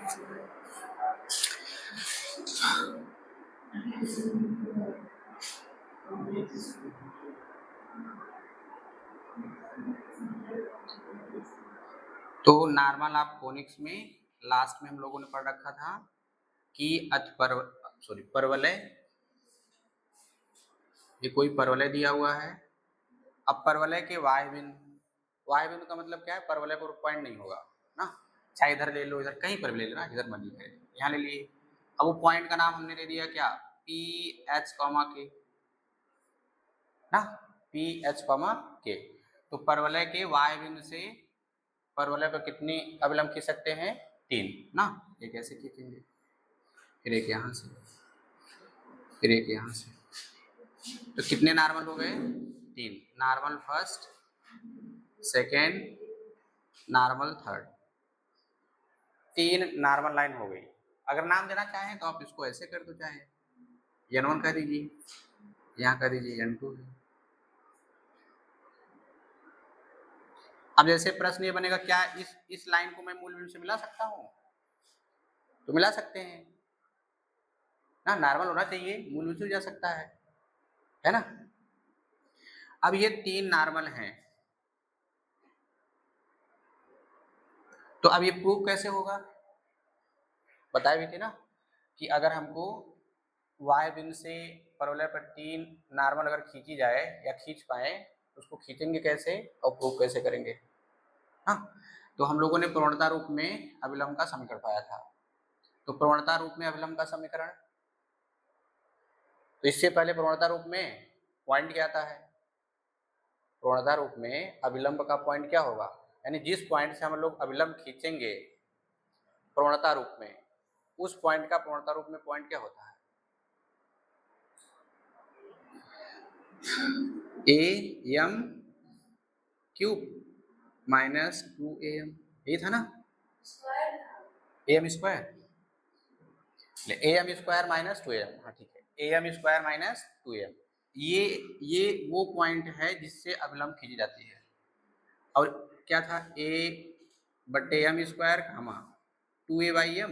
तो normal of conics में last में हम लोगों ने पढ़ रखा था कि परवलय, ये कोई परवलय दिया हुआ है। अब परवलय के वाह्य बिंदु का मतलब क्या है, परवलय पर पॉइंट नहीं होगा ना, चाहे इधर ले लो, इधर कहीं पर भी ले लेना, इधर मर्जी है, यहाँ ले लिए। अब वो पॉइंट का नाम हमने दे दिया क्या, पी एच कॉमा के ना, पी एच कॉमा के। तो परवलय के वाह्य बिंदु से परवलय पर कितनी अभिलंब खींच सकते हैं, 3 ना। एक ऐसे खींचेंगे, फिर एक यहाँ से, फिर एक यहाँ से, तो कितने नॉर्मल हो गए, 3। Normal first, second, normal third, 3 normal line हो गई। अगर नाम देना चाहें तो आप इसको ऐसे कर दो, चाहे n1 कर दीजिए, यहाँ कर दीजिए n2 है। अब जैसे प्रश्न ये बनेगा, क्या इस लाइन को मैं मूल बिंदु से मिला सकता हूँ, तो मिला सकते हैं ना, नॉर्मल होना चाहिए, मूल बिंदु से जा सकता है ना। अब ये 3 नॉर्मल हैं, तो अब ये प्रूफ कैसे होगा, बताए भी थे ना कि अगर हमको वाह्य बिंदु से परवलय पर 3 नॉर्मल अगर खींची जाए या खींच पाए, उसको खींचेंगे कैसे और प्रूफ कैसे करेंगे। हाँ, तो हम लोगों ने प्रवणता रूप में अभिलंब का समीकरण पाया था। तो प्रवणता रूप में अभिलंब का समीकरण, तो इससे पहले प्रवणता रूप में पॉइंट क्या आता है, प्रवणता रूप में अभिलंब का पॉइंट क्या होगा, यानी जिस पॉइंट से हम लोग अभिलंब खींचेंगे प्रवणता रूप में, उस पॉइंट का प्रवणता रूप में पॉइंट क्या होता है, am क्यूब माइनस 2am, ये था ना, am square, am square minus 2am, हाँ ठीक है, am स्क्वायर माइनस 2am, ये वो पॉइंट है जिससे अभिलंब खींची जाती है। और क्या था, a बट्टे m square comma 2a by m,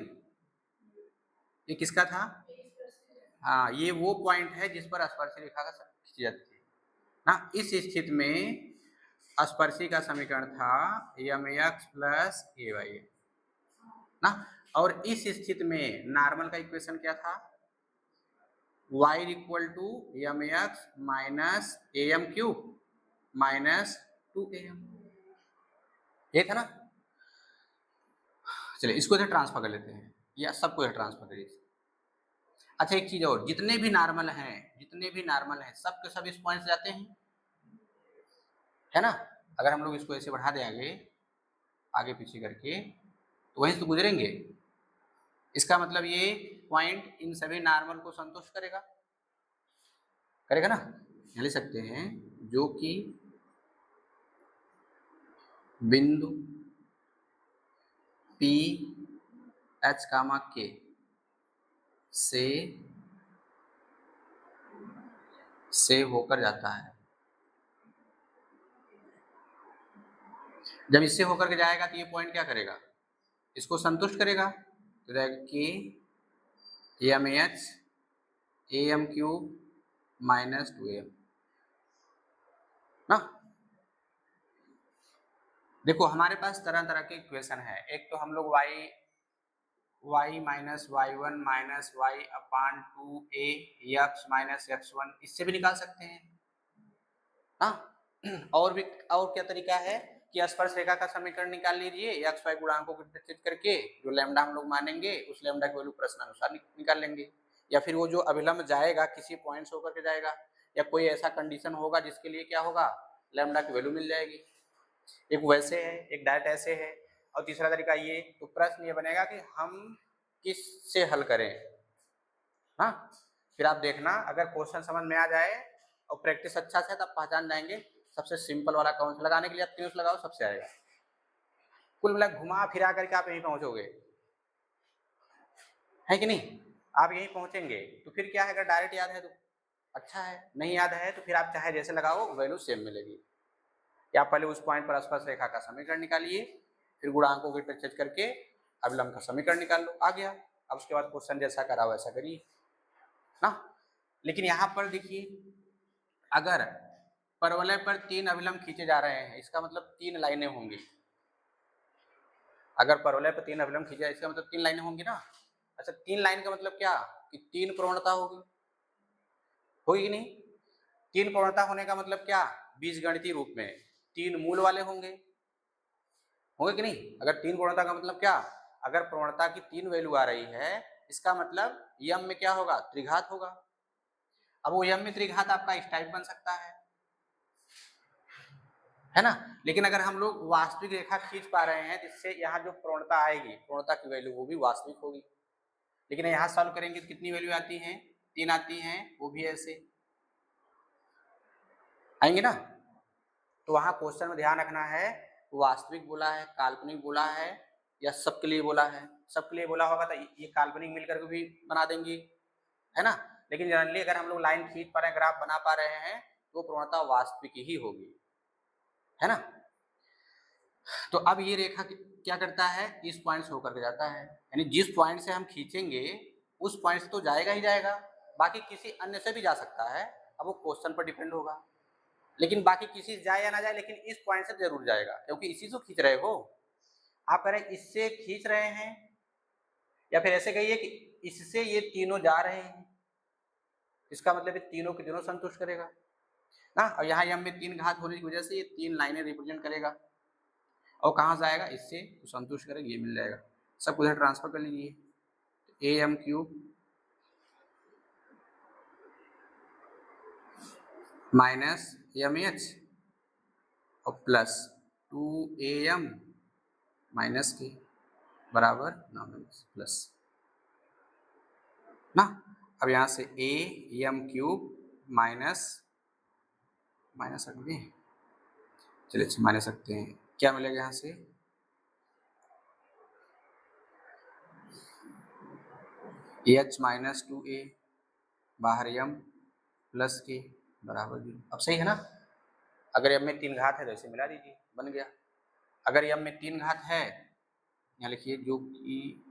ये किसका था, हाँ ये वो पॉइंट है जिस पर स्पर्श रेखा का खींची जाती है ना। इस स्थिति में स्पर्शी का समीकरण था mx plus a by m ना, और इस स्थिति में नॉर्मल का इक्वेशन क्या था, y equal to mx minus am cube minus 2am, ये था ना। चलिए इसको इधर ट्रांसफर कर लेते हैं, या सबको इधर ट्रांसफर करिए। अच्छा एक चीज और, जितने भी नॉर्मल हैं सब के सब इस पॉइंट से जाते हैं, है ना। अगर हम लोग इसको ऐसे बढ़ा देंगे आगे पीछे करके, तो वहीं से गुजरेंगे, इसका मतलब ये पॉइंट इन सभी नॉर्मल को संतुष्ट करेगा ना। लिख सकते हैं जो कि बिंदु पी एच कामा के से होकर जाता है। जब इससे होकर के जाएगा तो ये पॉइंट क्या करेगा, इसको संतुष्ट करेगा, तो कि m h am cube minus 2am ना। देखो हमारे पास तरह तरह के इक्वेशन है, एक तो हम लोग y minus y1 minus y अपान 2a x माइनस x1 इससे भी निकाल सकते हैं ना। और क्या तरीका है कि स्पर्श रेखा का समीकरण निकाल लीजिए, x y गुणांकों को प्रतिस्थापित करके जो लैम्डा हम लोग मानेंगे उस लैम्डा की वैल्यू प्रश्नानुसार निकाल लेंगे, या फिर वो जो अभिलंब जाएगा किसी पॉइंट से होकर के जाएगा, या कोई ऐसा कंडीशन होगा जिसके लिए क्या होगा, लैम्डा की वैल्यू मिल जाएगी। एक वैसे है, एक डायरेक्ट ऐसे है, और तीसरा तरीका ये। तो प्रश्न ये बनेगा कि हम किस से हल करें, हाँ। फिर आप देखना अगर क्वेश्चन समझ में आ जाए और प्रैक्टिस अच्छा से, तब पहचान जाएंगे सबसे सिंपल वाला कौन सा लगाने के लिए आप त्रिभुज लगाओ सबसे आएगा। कुल मिला घुमा फिरा करके आप यहीं पहुंचोगे, है कि नहीं, आप यहीं पहुंचेंगे। तो फिर क्या है, अगर डायरेक्ट याद है तो अच्छा है, नहीं याद है तो फिर आप चाहे जैसे लगाओ वैल्यू सेम मिलेगी। या पहले उस पॉइंट पर स्पर्श रेखा का समीकरण निकालिए, फिर गुणांकों को इंटरचेंज करके अभिलंब का समीकरण निकाल लो, आ गया। अब उसके बाद क्वेश्चन जैसा करा वैसा करिए ना। लेकिन यहाँ पर देखिए, अगर परवलय पर 3 अभिलंब खींचे जा रहे हैं, इसका मतलब 3 लाइनें होंगी। अगर परवलय पर 3 अभिलंब खींचे, इसका मतलब 3 लाइनें होंगी ना। अच्छा, 3 लाइन का मतलब क्या कि 3 प्रवणता होगी, होगी नहीं? 3 प्रवणता होने का मतलब क्या, बीजगणितीय रूप में 3 मूल वाले होंगे कि नहीं? अगर 3 प्रवणता का मतलब क्या, अगर प्रवणता की 3 वैल्यू आ रही है, इसका मतलब यम में क्या होगा, त्रिघात होगा। अब वो यम में त्रिघात आपका इस टाइप बन सकता है ना। लेकिन अगर हम लोग वास्तविक रेखा खींच पा रहे हैं, जिससे यहाँ जो प्रवणता आएगी, प्रवणता की वैल्यू वो भी वास्तविक होगी। लेकिन यहाँ सॉल्व करेंगे तो कितनी वैल्यू आती है, 3 आती हैं, वो भी ऐसे आएंगे ना। तो वहां क्वेश्चन में ध्यान रखना है, वास्तविक बोला है, काल्पनिक बोला है, या सबके लिए बोला है। सबके लिए बोला होगा तो ये काल्पनिक मिलकर के भी बना देंगे, है ना। लेकिन जनरली अगर हम लोग लाइन खींच पा रहे हैं, ग्राफ बना पा रहे हैं, तो प्रवणता वास्तविक ही होगी, है ना। तो अब ये रेखा क्या करता है, इस पॉइंट से होकर के जाता है, यानी जिस पॉइंट से हम खींचेंगे उस पॉइंट से तो जाएगा ही जाएगा, बाकी किसी अन्य से भी जा सकता है। अब वो क्वेश्चन पर डिपेंड होगा, लेकिन बाकी किसी से जाए या ना जाए, लेकिन इस पॉइंट से जरूर जाएगा, क्योंकि इसी से खींच रहे हो। आप कह रहे हैं इससे खींच रहे हैं, या फिर ऐसे कहिए कि इससे ये तीनों जा रहे हैं, इसका मतलब तीनों के तीनों संतुष्ट करेगा ना। और यहाँ यम में 3 घात होने की वजह से ये 3 लाइनें रिप्रेजेंट करेगा, और कहाँ से आएगा, इससे तो संतुष्ट करेगा, ये मिल जाएगा। सब उधर ट्रांसफर कर लीजिए, a m cube minus m h और प्लस 2am माइनस के बराबर प्लस ना। अब यहाँ से ए एम क्यूब माइनस रख दिए, चलिए माइनस रखते हैं, क्या मिलेगा यहाँ से, एच माइनस 2a बाहर एम प्लस के बराबर 0। अब सही है ना। अगर एम में 3 घात है तो इसे मिला दीजिए, बन गया। अगर एम में 3 घात है, यहाँ लिखिए जो कि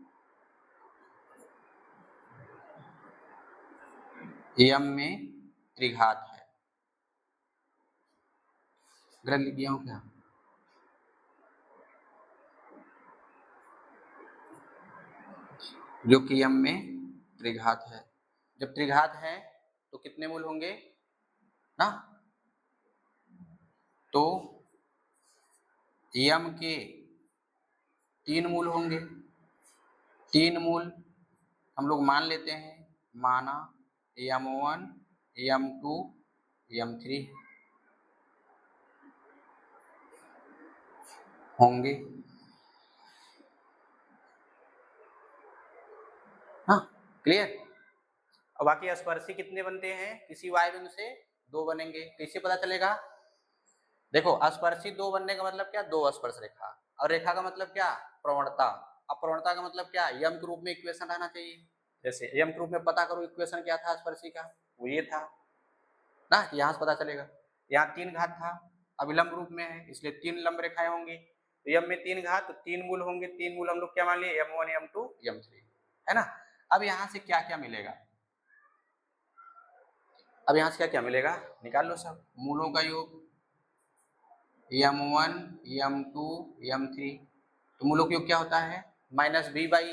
एम में त्रिघात है, गलत लिख दिया हूँ क्या, जो कि एम में त्रिघात है। जब त्रिघात है तो कितने मूल होंगे ना, तो यम के 3 मूल होंगे। 3 मूल हम लोग मान लेते हैं, माना m1 m2 m3 होंगे, हाँ क्लियर। और बाकी स्पर्शी कितने बनते हैं, किसी वाय बिंदु से 2 बनेंगे। कैसे पता चलेगा, देखो स्पर्शी 2 बनने का मतलब क्या, 2 स्पर्श रेखा, और रेखा का मतलब क्या, प्रवणता। अब प्रवणता का मतलब क्या, यम के रूप में इक्वेशन रहना चाहिए। जैसे यम के रूप में पता करो इक्वेशन क्या था स्पर्शी का, वो ये था ना, यहाँ से पता चलेगा। यहाँ 3 घात था, अभिलंब रूप में है, इसलिए 3 लंब रेखाएं होंगी। तो यम में 3 घात तो 3 मूल होंगे, 3 मूल हम लोग क्या मान लिए, m1 m2 m3, है ना। अब यहाँ से क्या क्या मिलेगा, अब यहाँ से क्या क्या मिलेगा, निकाल लो सब, मूलों का योग m1 m2 m3, तो मूलों का योग क्या होता है, माइनस b बाई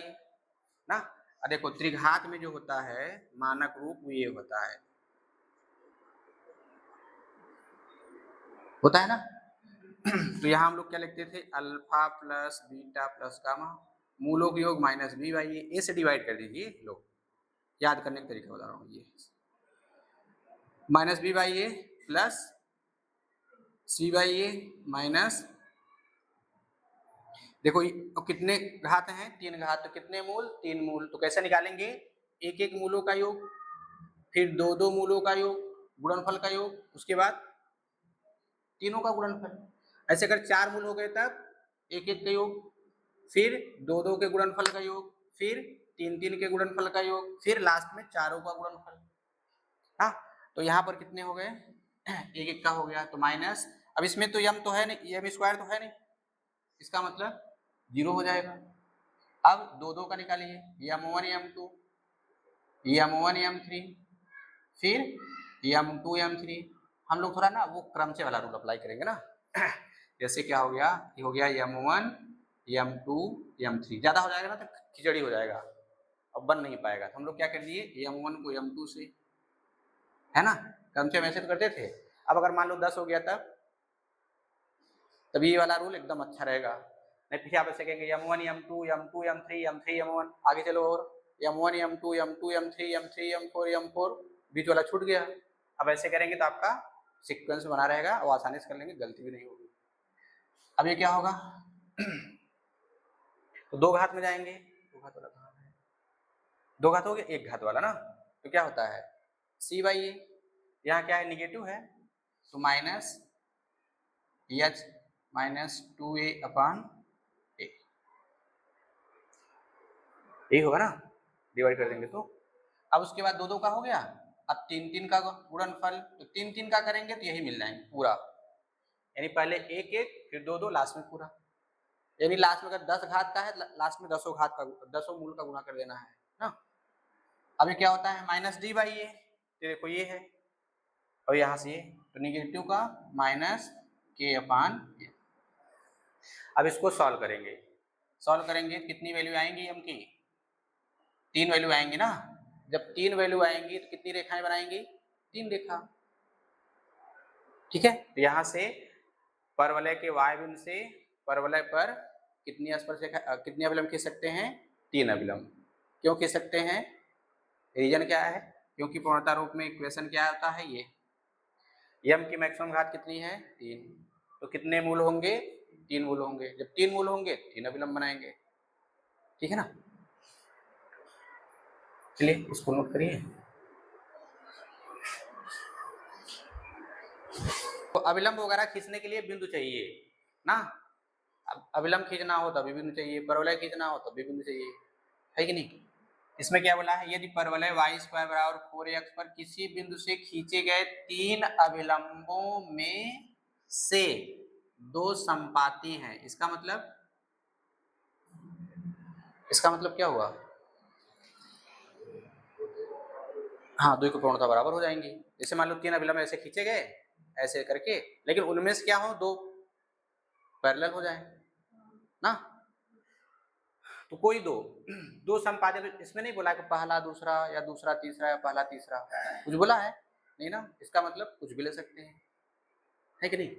ना। और देखो त्रिघात में जो होता है मानक रूप ये होता है ना। तो यहाँ हम लोग क्या लिखते थे, alpha plus beta plus gamma, मूलों का योग माइनस बी बाई ए से डिवाइड कर दीजिए। लोग याद करने का तरीका बता रहा हूँ, ये minus b by a plus c by a minus, देखो कितने घात हैं, 3 घात, तो कितने मूल, 3 मूल। तो कैसे निकालेंगे, एक एक मूलों का योग, फिर 2 मूलों का योग, गुणनफल का योग, उसके बाद तीनों का गुणनफल। ऐसे अगर 4 मूल हो गए तब एक एक का योग, फिर 2 के गुणनफल का योग, फिर 3 के गुणनफल का योग, फिर लास्ट में चारों का गुणनफल। हाँ, तो यहाँ पर कितने हो गए, एक एक का हो गया, तो माइनस, अब इसमें तो यम तो है नहीं, यम स्क्वायर तो है नहीं, इसका मतलब 0 हो जाएगा। अब दो दो का निकालिए, m1 m2 m1 m3 फिर m2 m3। हम लोग थोड़ा ना वो क्रम से वाला रूल अप्लाई करेंगे ना। जैसे क्या हो गया, ये हो गया m1 m2 m3, ज्यादा हो जाएगा ना तो खिचड़ी हो जाएगा, अब बन नहीं पाएगा। तो हम लोग क्या कर दिए, m1 को m2 से, है ना, क्रम से वैसे तो करते थे। अब अगर मान लो 10 हो गया तब ये वाला रूल एकदम अच्छा रहेगा। नहीं फिर आप ऐसे कहेंगे m1 m2 m2 m3 m3 m1, आगे चलो और m1 m2 m2 m3 m3 m4 m4, बीच वाला छूट गया। अब ऐसे करेंगे तो आपका सीक्वेंस बना रहेगा और आसानी से कर लेंगे, गलती भी नहीं होगी। अब ये क्या होगा, तो दो घात में जाएंगे, दो घात वाला कहाँ है, दो घात हो गया एक घात वाला ना, तो क्या होता है c बाई ए, यहाँ क्या है निगेटिव है तो minus H minus 2a upon A, यही होगा ना, डिवाइड कर देंगे तो। अब उसके बाद दो दो का हो गया, अब तीन तीन का गुणनफल, तो तीन तीन का करेंगे तो यही मिल जाएंगे पूरा, यानी पहले एक एक फिर दो दो लास्ट में पूरा, यानी लास्ट में अगर 10 घात का है लास्ट में 10 घात का 10 मूल का गुणा कर देना है ना। अब ये क्या होता है माइनस डी बाई ए, तो देखो ये है और यहाँ से ये, तो निगेटिव का माइनस के अपान ए। अब इसको सॉल्व करेंगे, सॉल्व करेंगे कितनी वैल्यू आएंगी m की, तीन वैल्यू आएंगी ना। जब तीन वैल्यू आएंगी तो कितनी रेखाएं बनाएंगी, तीन रेखा, ठीक है। तो यहाँ से परवलय के y बिंदु से परवलय पर कितनी स्पर्श रेखा, कितने अभिलंब खींच सकते हैं, तीन अभिलंब। क्यों खींच सकते हैं, रीजन क्या है, क्योंकि पूर्णता रूप में इक्वेशन क्या होता है, ये m की मैक्सिमम घात कितनी है, तीन, तो कितने मूल होंगे, तीन मूल होंगे। जब तीन मूल होंगे तीन अभिलंब बनाएंगे, ठीक है ना। चलिए इसको नोट करिए। तो अभिलंब वगैरह खींचने के लिए बिंदु चाहिए ना, अब अभिलंब खींचना हो तभी बिंदु चाहिए, परवलय खींचना हो तभी बिंदु चाहिए, है कि नहीं। इसमें क्या बोला है, यदि परवलय y स्क्वायर बराबर 4x पर किसी बिंदु से खींचे गए तीन अभिलंबों में से दो संपाती हैं, इसका मतलब क्या हुआ, हाँ दो की पूर्णता बराबर हो जाएंगी। जैसे मान लो तीन अभिलंब ऐसे खींचे गए ऐसे करके, लेकिन उनमें से क्या हो, दो पैरेलल हो जाए ना, तो कोई दो संपाती, इसमें नहीं बोला कि पहला दूसरा या दूसरा तीसरा या पहला तीसरा, कुछ बोला है नहीं ना, इसका मतलब कुछ भी ले सकते हैं, है कि नहीं।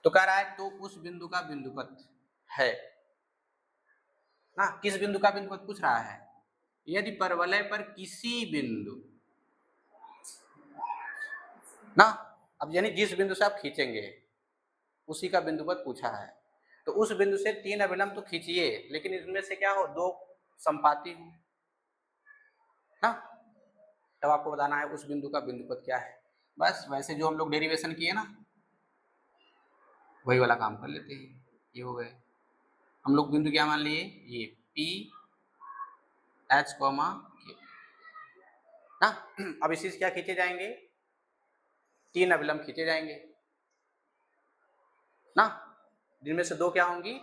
तो कह रहा है तो उस बिंदु का बिंदुपथ है ना, किस बिंदु का बिंदुपथ पूछ रहा है, यदि परवलय पर किसी बिंदु ना, अब यानी जिस बिंदु से आप खींचेंगे उसी का बिंदुपथ पूछा है, तो उस बिंदु से तीन अभिलंब तो खींचिए, लेकिन इनमें से क्या हो, दो संपाती हो ना, तब आपको बताना है उस बिंदु का बिंदुपथ क्या है। बस वैसे जो हम लोग डेरिवेशन किए ना वही वाला काम कर लेते हैं। ये हो गए, हम लोग बिंदु क्या मान लिए, ये P H कॉमा Q ना। अब इसी से क्या खींचे जाएंगे, तीन अभिलंब खींचे जाएंगे ना, जिनमें से दो क्या होंगी,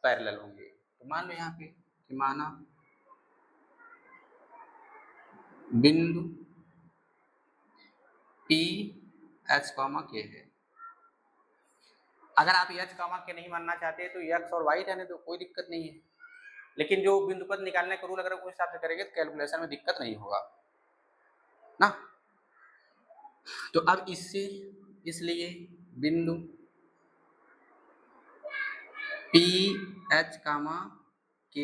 पैरेलल होंगे। तो मान लो यहाँ पे कि माना बिंदु P H कॉमा K है। अगर आप H कॉमा K नहीं मानना चाहते तो X और Y रहने दो, कोई दिक्कत नहीं है, लेकिन जो बिंदुपथ निकालने का रूल अगर उस हिसाब से करेंगे तो कैलकुलेशन में दिक्कत नहीं होगा ना। तो अब इससे इसलिए बिंदु P H कामा K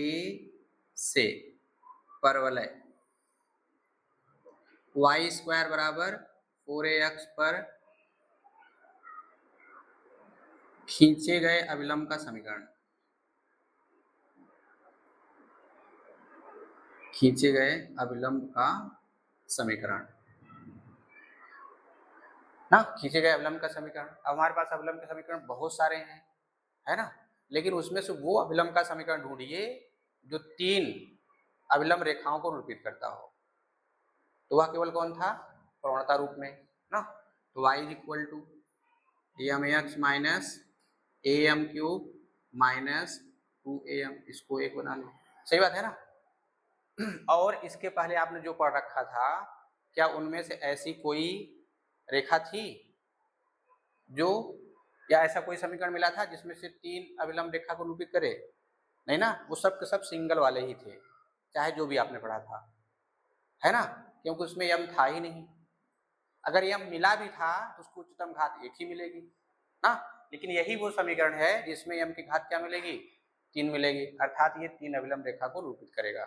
से परवलय y स्क्वायर बराबर 4ax पर खींचे गए अभिलंब का समीकरण, खींचे गए अभिलंब का समीकरण ना, खींचे गए अभिलंब का समीकरण। अब हमारे पास अभिलंब के समीकरण बहुत सारे हैं, है ना, लेकिन उसमें से वो अभिलंब का समीकरण ढूंढिए जो तीन अभिलंब रेखाओं को निरूपित करता हो। तो वह केवल कौन था, प्रवणता रूप में ना, तो y equal to mx minus am cube minus 2am, इसको एक बना लो सही बात है ना। और इसके पहले आपने जो पढ़ रखा था, क्या उनमें से ऐसी कोई रेखा थी जो, या ऐसा कोई समीकरण मिला था जिसमें से 3 अविलंब रेखा को निरूपित करे? नहीं ना, वो सब के सब सिंगल वाले ही थे, चाहे जो भी आपने पढ़ा था, है ना, क्योंकि उसमें यम था ही नहीं। अगर यम मिला भी था तो उसको उच्चतम घात 1 ही मिलेगी ना, लेकिन यही वो समीकरण है जिसमें यम की घात क्या मिलेगी? 3 मिलेगी, अर्थात ये 3 अविलंब रेखा को निरूपित करेगा।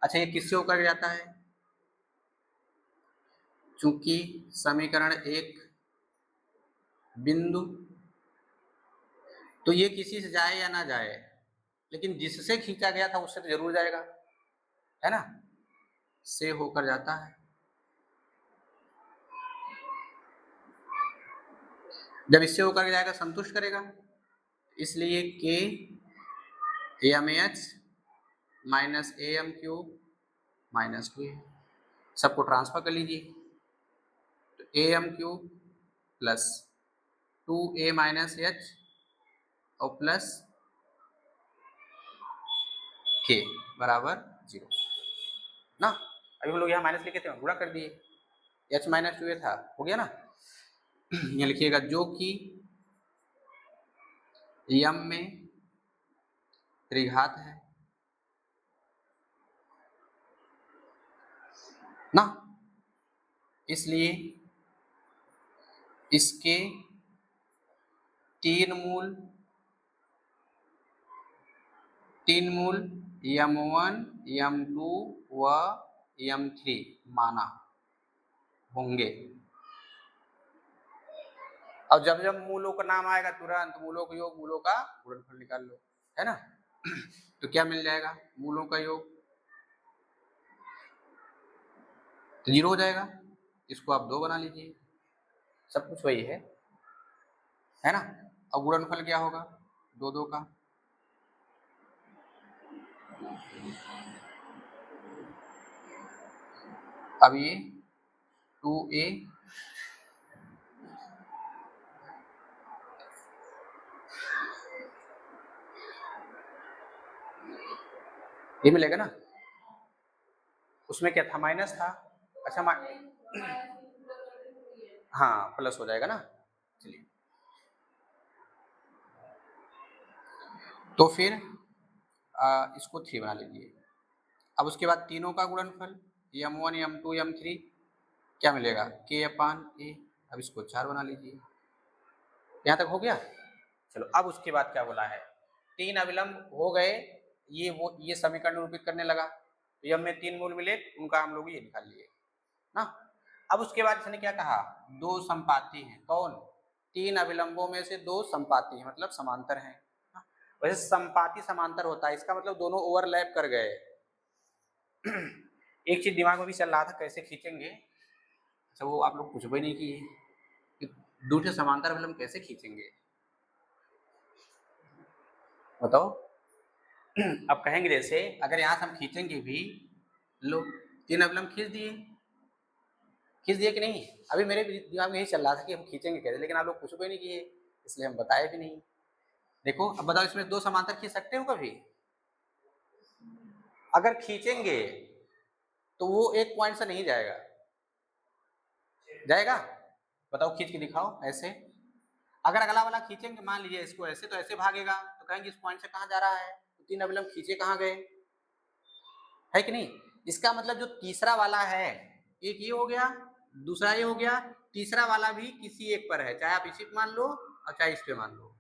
अच्छा, ये किससे होकर जाता है? चूंकि समीकरण 1 बिंदु, तो ये किसी से जाए या ना जाए, लेकिन जिससे खींचा गया था उससे तो जरूर जाएगा, है ना, से होकर जाता है। जब इससे होकर जाएगा संतुष्ट करेगा, इसलिए के m h minus a m cube minus 2 सबको ट्रांसफर कर लीजिए, तो a m cube plus 2a minus h और प्लस के बराबर 0 ना। अभी हम लोग यहाँ माइनस लिखे थे, गुणा कर दिए, h माइनस 2a था, हो गया ना। यहाँ लिखिएगा जो कि यम में त्रिघात है ना, इसलिए इसके 3 मूल m1 m2 व m3 माना होंगे। और जब जब मूलों का नाम आएगा तुरंत मूलों का योग, मूलों का गुणनफल निकाल लो, है ना। तो क्या मिल जाएगा? मूलों का योग तो 0 हो जाएगा, इसको आप 2 बना लीजिए, सब कुछ वही है ना। और गुणनफल क्या होगा? 2 2 का, अब ये 2a ये मिलेगा ना, उसमें क्या था? माइनस था। अच्छा हाँ, प्लस हो जाएगा ना। चलिए, तो फिर इसको 3 बना लीजिए। अब उसके बाद तीनों का गुणनफल m1 m2 m3 क्या मिलेगा? k upon a। अब इसको 4 बना लीजिए। यहाँ तक हो गया। चलो, अब उसके बाद क्या बोला है? 3 अविलंब हो गए, ये समीकरण निरूपित करने लगा, तो यम में 3 मूल मिले, उनका हम लोग ये निकाल लिए ना। अब उसके बाद इसने क्या कहा? 2 संपाती हैं। कौन? 3 अविलंबों में से 2 संपाती हैं, मतलब समांतर हैं। वैसे संपाती समांतर होता है, इसका मतलब दोनों ओवरलैप कर गए। एक चीज दिमाग में भी चल रहा था, कैसे खींचेंगे। अच्छा, वो आप लोग कुछ भी नहीं किए कि दूसरे समांतर अविलंब कैसे खींचेंगे, बताओ। अब कहेंगे जैसे अगर यहाँ से हम खींचेंगे भी, लो 3 अविलंब खींच दिए कि नहीं? अभी मेरे दिमाग में यही चल रहा था कि हम खींचेंगे कैसे, लेकिन आप लोग कुछ भी नहीं किए, इसलिए हम बताए भी नहीं। देखो, अब बताओ, इसमें 2 समांतर खींच सकते हो कभी? अगर खींचेंगे तो वो एक पॉइंट से नहीं जाएगा, जाएगा? बताओ, खींच के दिखाओ ऐसे। अगर अगला वाला खींचेंगे, मान लीजिए इसको ऐसे, तो ऐसे भागेगा, तो कहेंगे इस पॉइंट से कहाँ जा रहा है, तो 3 अविलंब खींचे कहाँ गए, है कि नहीं? इसका मतलब जो तीसरा वाला है, एक ये हो गया, दूसरा ये हो गया, तीसरा वाला भी किसी एक पर है, चाहे आप इसी पे मान लो और चाहे इस पे मान लो।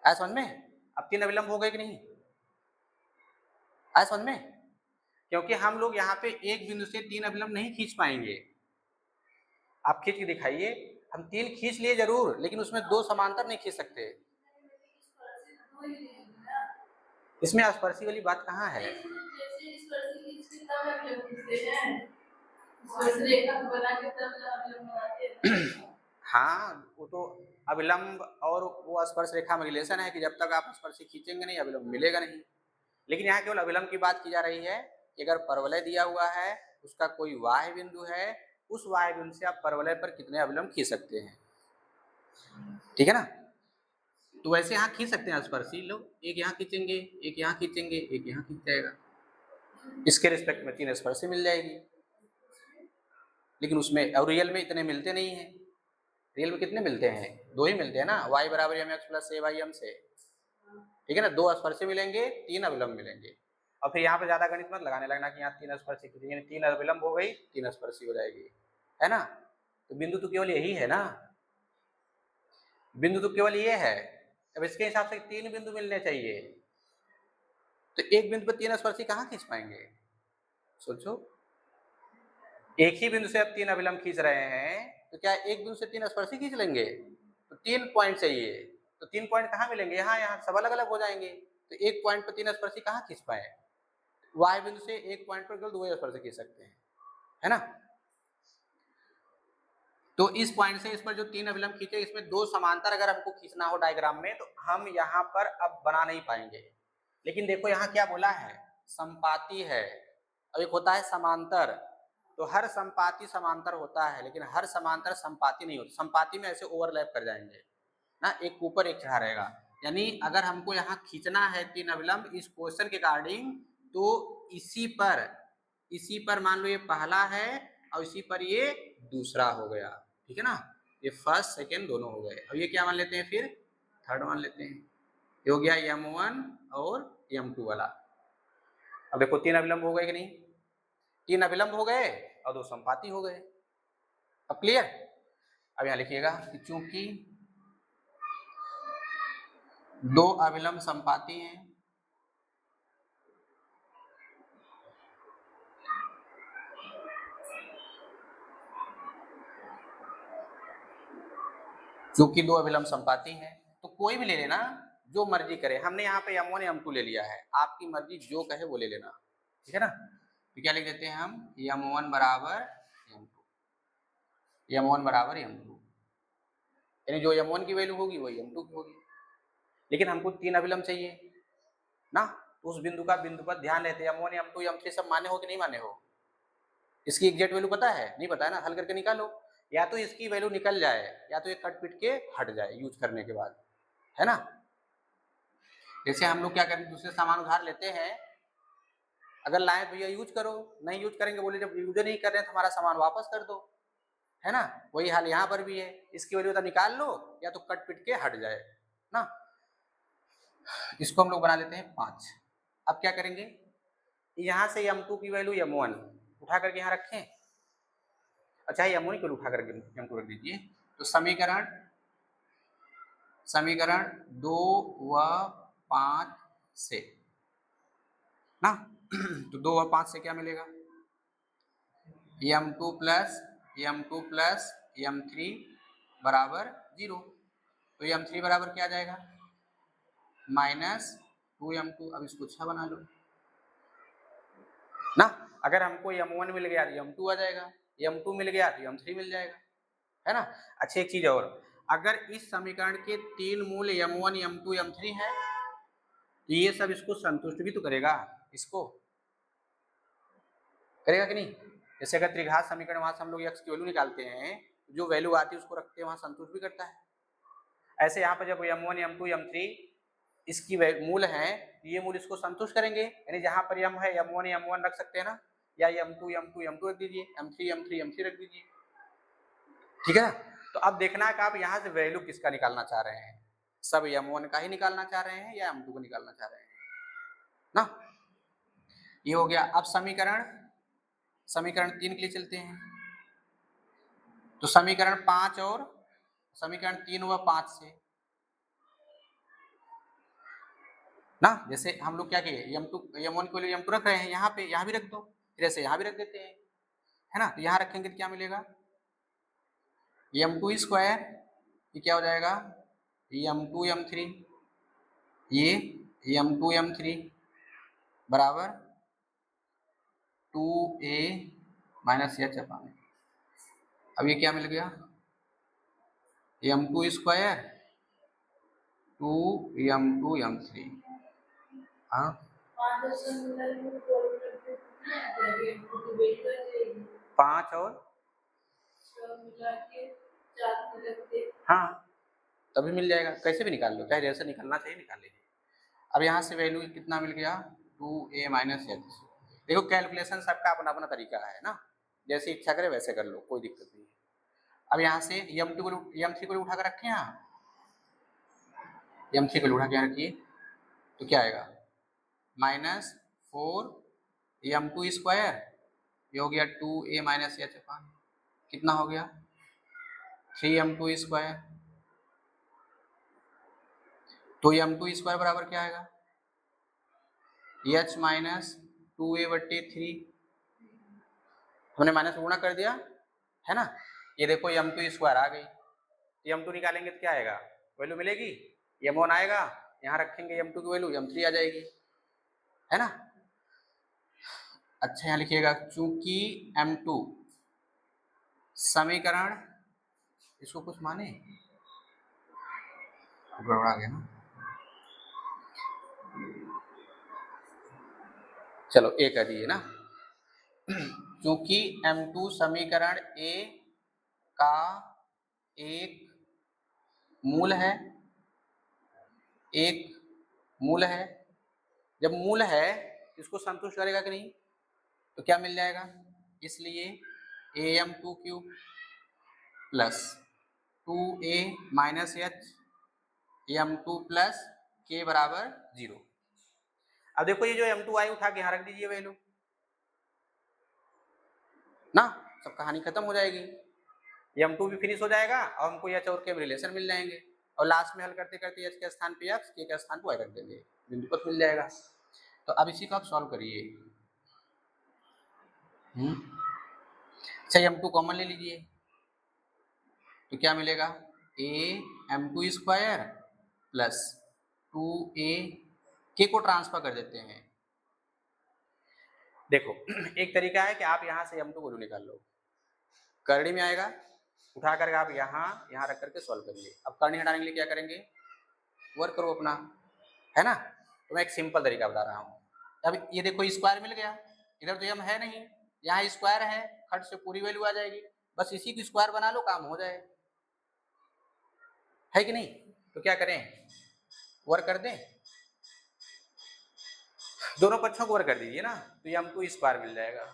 आया समझ में? अब 3 अविलंब हो गए कि नहीं? आया समझ में? क्योंकि हम लोग यहाँ पे एक बिंदु से 3 अविलंब नहीं खींच पाएंगे। आप खींच के दिखाइए। हम 3 खींच लिए जरूर, लेकिन उसमें 2 समांतर नहीं खींच सकते। इसमें स्पर्शी वाली बात कहाँ है? हाँ, वो तो अविलंब और वो स्पर्श रेखा में रिलेशन है कि जब तक आप स्पर्शी खींचेंगे नहीं, अविलंब मिलेगा नहीं। लेकिन यहाँ केवल अविलंब की बात की जा रही है कि अगर परवलय दिया हुआ है, उसका कोई वाह्य बिंदु है, उस वाह्य बिंदु से आप परवलय पर कितने अविलंब खींच सकते हैं, ठीक है ना। तो वैसे यहाँ खींच सकते हैं स्पर्शी लोग, एक यहाँ खींचेंगे, एक यहाँ खींचेंगे, एक यहाँ खींच जाएगा, इसके रिस्पेक्ट में 3 स्पर्शी मिल जाएगी। लेकिन उसमें और रियल में इतने मिलते नहीं है, रियल में कितने मिलते हैं, 2 ही मिलते हैं ना, y बराबर mx plus a by m से, ठीक है ना, 2 स्पर्शी मिलेंगे, 3 अविलंब मिलेंगे। और फिर यहाँ पे ज्यादा गणित मत लगाने लगना कि यहाँ 3 स्पर्शी खींचेंगे, 3 अविलंब हो गई, 3 स्पर्शी हो जाएगी, है ना। तो बिंदु तो केवल यही है ना, बिंदु तो केवल ये है। अब इसके हिसाब से 3 बिंदु मिलने चाहिए, तो एक बिंदु पर 3 स्पर्शी कहाँ खींच पाएंगे, सोचो। एक ही बिंदु से अब 3 अभिलंब खींच रहे हैं, तो क्या एक बिंदु से 3 स्पर्शी खींच लेंगे, तो 3 पॉइंट चाहिए, तो 3 पॉइंट कहाँ मिलेंगे, यहाँ यहाँ सब अलग अलग हो जाएंगे, तो एक पॉइंट पर 3 स्पर्शी कहाँ खींच पाए, y बिंदु से एक पॉइंट पर केवल 2 स्पर्शी खींच सकते हैं, है ना। तो इस पॉइंट से इस पर जो 3 अभिलंब खींचे, इसमें 2 समांतर अगर हमको खींचना हो डायग्राम में, तो हम यहाँ पर अब बना नहीं पाएंगे। लेकिन देखो यहाँ क्या बोला है, संपाती है, अब एक होता है समांतर, तो हर संपाती समांतर होता है, लेकिन हर समांतर संपाती नहीं होता, संपाती में ऐसे ओवरलैप कर जाएंगे ना, एक ऊपर एक चढ़ा रहेगा। यानी अगर हमको यहाँ खींचना है 3 अभिलंब इस क्वेश्चन के अकॉर्डिंग, तो इसी पर मान लो ये पहला है और इसी पर ये दूसरा हो गया, ठीक है ना, ये फर्स्ट सेकेंड दोनों हो गए। अब ये क्या मान लेते हैं, फिर थर्ड मान लेते हैं, ये हो गया m1 और m2 वाला। अब देखो 3 अभिलंब हो गए कि नहीं, 3 अभिलंब हो गए और 2 संपाती हो गए। अब क्लियर। अब यहाँ लिखिएगा कि चूंकि 2 अभिलंब संपाती हैं, चूंकि 2 अभिलंब संपाती हैं, तो कोई भी ले लेना जो मर्जी करे, हमने यहाँ पे m1 m2 ले लिया है, आपकी मर्जी जो कहे वो ले लेना, ठीक है ना। तो क्या लिख देते हैं हम, m1 बराबर m2, यानी जो m1 की वैल्यू होगी वही m2 की होगी। लेकिन हमको 3 अभिलंब चाहिए ना, तो उस बिंदु का बिंदु पर ध्यान रहते m1 m2 m3 सब माने हो कि नहीं माने हो, इसकी एग्जैक्ट वैल्यू पता है, नहीं पता है ना, हल करके निकालो, या तो इसकी वैल्यू निकल जाए या तो ये कट पिट के हट जाए यूज करने के बाद, है ना। जैसे हम लोग क्या करें, दूसरे सामान उधार लेते हैं, अगर लाए भैया यूज करो, नहीं यूज करेंगे, बोले जब यूज नहीं कर रहे हैं तो हमारा सामान वापस कर दो, है ना। वही हाल यहाँ पर भी है, इसकी वैल्यू तो निकाल लो या तो कट पिट के हट जाए ना। इसको हम लोग बना लेते हैं 5। अब क्या करेंगे, यहाँ से m2 की वैल्यू m1 उठा करके यहाँ रखें, अच्छा m1 को उठा करके m2 रख दीजिए, तो समीकरण 2 व 5 से ना तो 2 और 5 से क्या मिलेगा, m2 प्लस m3 बराबर 0, तो m3 बराबर क्या आ जाएगा, -2m2। अब इसको 6 बना लो ना, अगर हमको m1 मिल गया तो m2 आ जाएगा, m2 मिल गया तो m3 मिल जाएगा, है ना। अच्छा एक चीज और, अगर इस समीकरण के 3 मूल m1 m2 m3 है, तो ये सब इसको संतुष्ट भी तो करेगा, इसको करेगा कि नहीं। जैसे अगर त्रिघात समीकरण वहां से हम लोग x की वैल्यू निकालते हैं, जो वैल्यू आती है उसको रखते हैं, वहां संतुष्ट भी करता है। ऐसे यहाँ पर जब m1 m2 m3 इसकी मूल है, ये मूल इसको संतुष्ट करेंगे, यानी जहां पर m है m1 m1 रख सकते हैं ना, या m2 m2 m2 रख दीजिए, m3 m3 m3 रख दीजिए, ठीक है। तो अब देखना है कि आप यहाँ से वैल्यू किसका निकालना चाह रहे हैं, सब m1 का ही निकालना चाह रहे हैं या m2 को निकालना चाह रहे हैं ना। ये हो गया। अब समीकरण 3 के लिए चलते हैं, तो समीकरण 5 और समीकरण 3 व 5 से ना, जैसे हम लोग क्या किए, m2 m1 के लिए m2 रख रहे हैं, यहाँ पे यहाँ भी रख दो, फिर ऐसे यहाँ भी रख देते हैं, है ना। तो यहाँ रखेंगे तो क्या मिलेगा, m2 स्क्वायर, ये क्या हो जाएगा m2 m3, ये m2 m3 बराबर 2a माइनस h अपॉन। अब ये क्या मिल गया, m2 स्क्वायर 2m2 m3, हाँ 5 और हाँ, तभी मिल जाएगा, कैसे भी निकाल लो, चाहे जैसे निकालना चाहिए निकाल लीजिए। अब यहाँ से वैल्यू कितना मिल गया 2a माइनस एच। देखो कैलकुलेशन सबका अपना अपना तरीका है ना, जैसे इच्छा करे वैसे कर लो, कोई दिक्कत नहीं है। अब यहाँ से m2 को m3 को उठा कर रखें, यहाँ m3 को उठा के रखिए तो क्या आएगा माइनस 4m2 स्क्वायर, ये हो गया 2a माइनस एच अपान कितना हो गया 3m2 स्क्वायर। तो m2 स्क्वायर बराबर क्या आएगा h माइनस 2a/3। हमने माइनस गुणा कर दिया है ना, ये देखो m2 स्क्वायर आ गई, m2 निकालेंगे तो क्या आएगा वैल्यू मिलेगी, m1 आएगा, यहाँ रखेंगे m2 की वैल्यू m3 आ जाएगी, है ना। अच्छा यहाँ लिखिएगा चूंकि m2 समीकरण, इसको कुछ माने गड़बड़ा गया ना, चलो ए कर दिए ना। क्योंकि m2 समीकरण ए का एक मूल है, एक मूल है, जब मूल है इसको संतुष्ट करेगा कि नहीं, तो क्या मिल जाएगा, इसलिए am2 cube plus 2a minus H m2 plus के बराबर 0। अब देखो ये जो m2 आई उठा के यहाँ रख दीजिए वैल्यू ना, सब कहानी खत्म हो जाएगी, m2 भी फिनिश हो जाएगा और हमको h और के रिलेशन मिल जाएंगे, और लास्ट में हल करते करते h के स्थान पे x, k के स्थान पे y रख देंगे, बिंदु पथ मिल जाएगा। तो अब इसी को आप सॉल्व करिए। अच्छा m2 कॉमन ले लीजिए तो क्या मिलेगा m2 square plus 2a, k को ट्रांसफर कर देते हैं। देखो एक तरीका है कि आप यहाँ से m2 को निकाल लो, करनी में आएगा, उठा करके आप यहाँ रख करके सॉल्व करिए। अब करनी हटाने के लिए क्या करेंगे, वर्क करो अपना, है ना। तो मैं एक सिंपल तरीका बता रहा हूँ। अब ये देखो स्क्वायर मिल गया, इधर तो m है नहीं, यहाँ स्क्वायर है, खट से पूरी वैल्यू आ जाएगी, बस इसी को स्क्वायर बना लो काम हो जाए, है कि नहीं। तो क्या करें, वर्क कर दें, दोनों पक्षों को वर्क कर दीजिए ना, तो ये हमको स्क्वायर मिल जाएगा।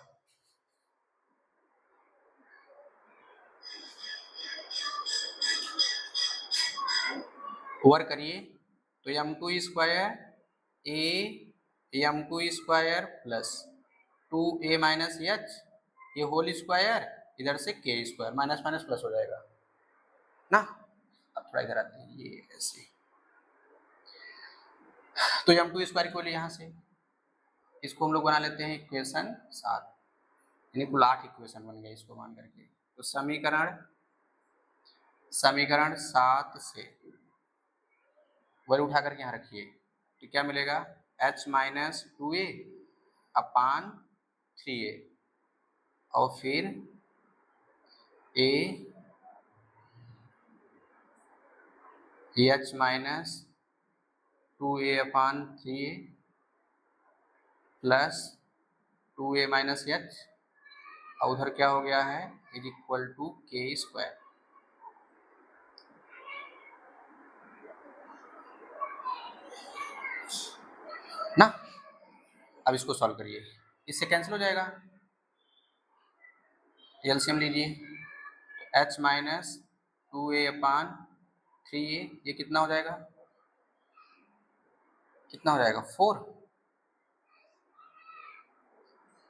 वर्क करिए तो m2 square m2 square plus 2a minus H, ये होल स्क्वायर, इधर से k square, minus minus plus हो जाएगा ना। अब थोड़ा इधर आते हैं, ये ऐसे, तो m2 स्क्वायर को यहाँ से इसको हम लोग बना लेते हैं इक्वेशन 7, यानी कुल 8 इक्वेशन बन गए इसको मान करके। तो समीकरण 7 से वैल्यू उठा करके यहाँ रखिए तो क्या मिलेगा h माइनस 2a अपान 3a, और फिर a h minus 2a upon 3a plus 2a minus h, और उधर क्या हो गया है इज इक्वल टू के स्क्वायर ना। अब इसको सॉल्व करिए, इससे कैंसिल हो जाएगा, एलसीएम लीजिए, h माइनस 2a अपान 3a, ये कितना हो जाएगा, कितना हो जाएगा 4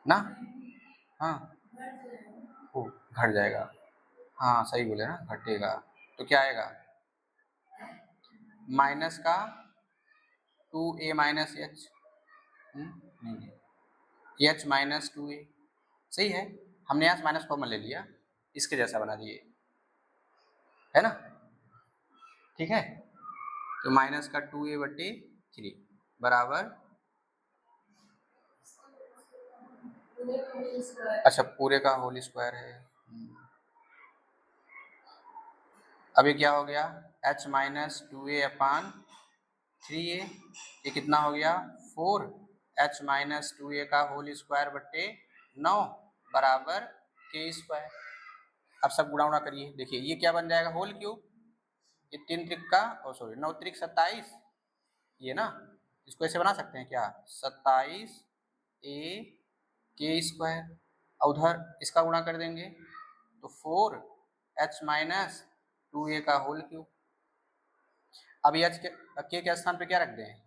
ना, हाँ ओ घट जाएगा, हाँ सही बोले ना, घटेगा। तो क्या आएगा माइनस का 2a minus H, H minus 2a, सही है, हमने यहाँ से माइनस कॉमन ले लिया, इसके जैसा बना दिए, है ना, ठीक है। तो माइनस का 2a/3 बराबर, अच्छा पूरे का होल स्क्वायर है। अभी क्या हो गया h माइनस 2a अपान 3a, ये कितना हो गया 4, h माइनस 2a का होल स्क्वायर बट्टे 9 बराबर के स्क्वायर। अब सब गुणा उड़ा करिए, देखिए ये क्या बन जाएगा होल क्यूब, ये 3 त्रिक 9 त्रिक 27, ये ना, इसको ऐसे बना सकते हैं क्या, 27 a के स्क्वायर, और उधर इसका गुणा कर देंगे तो 4h माइनस 2a का होल क्यूब। अब h के स्थान पे क्या रख दें,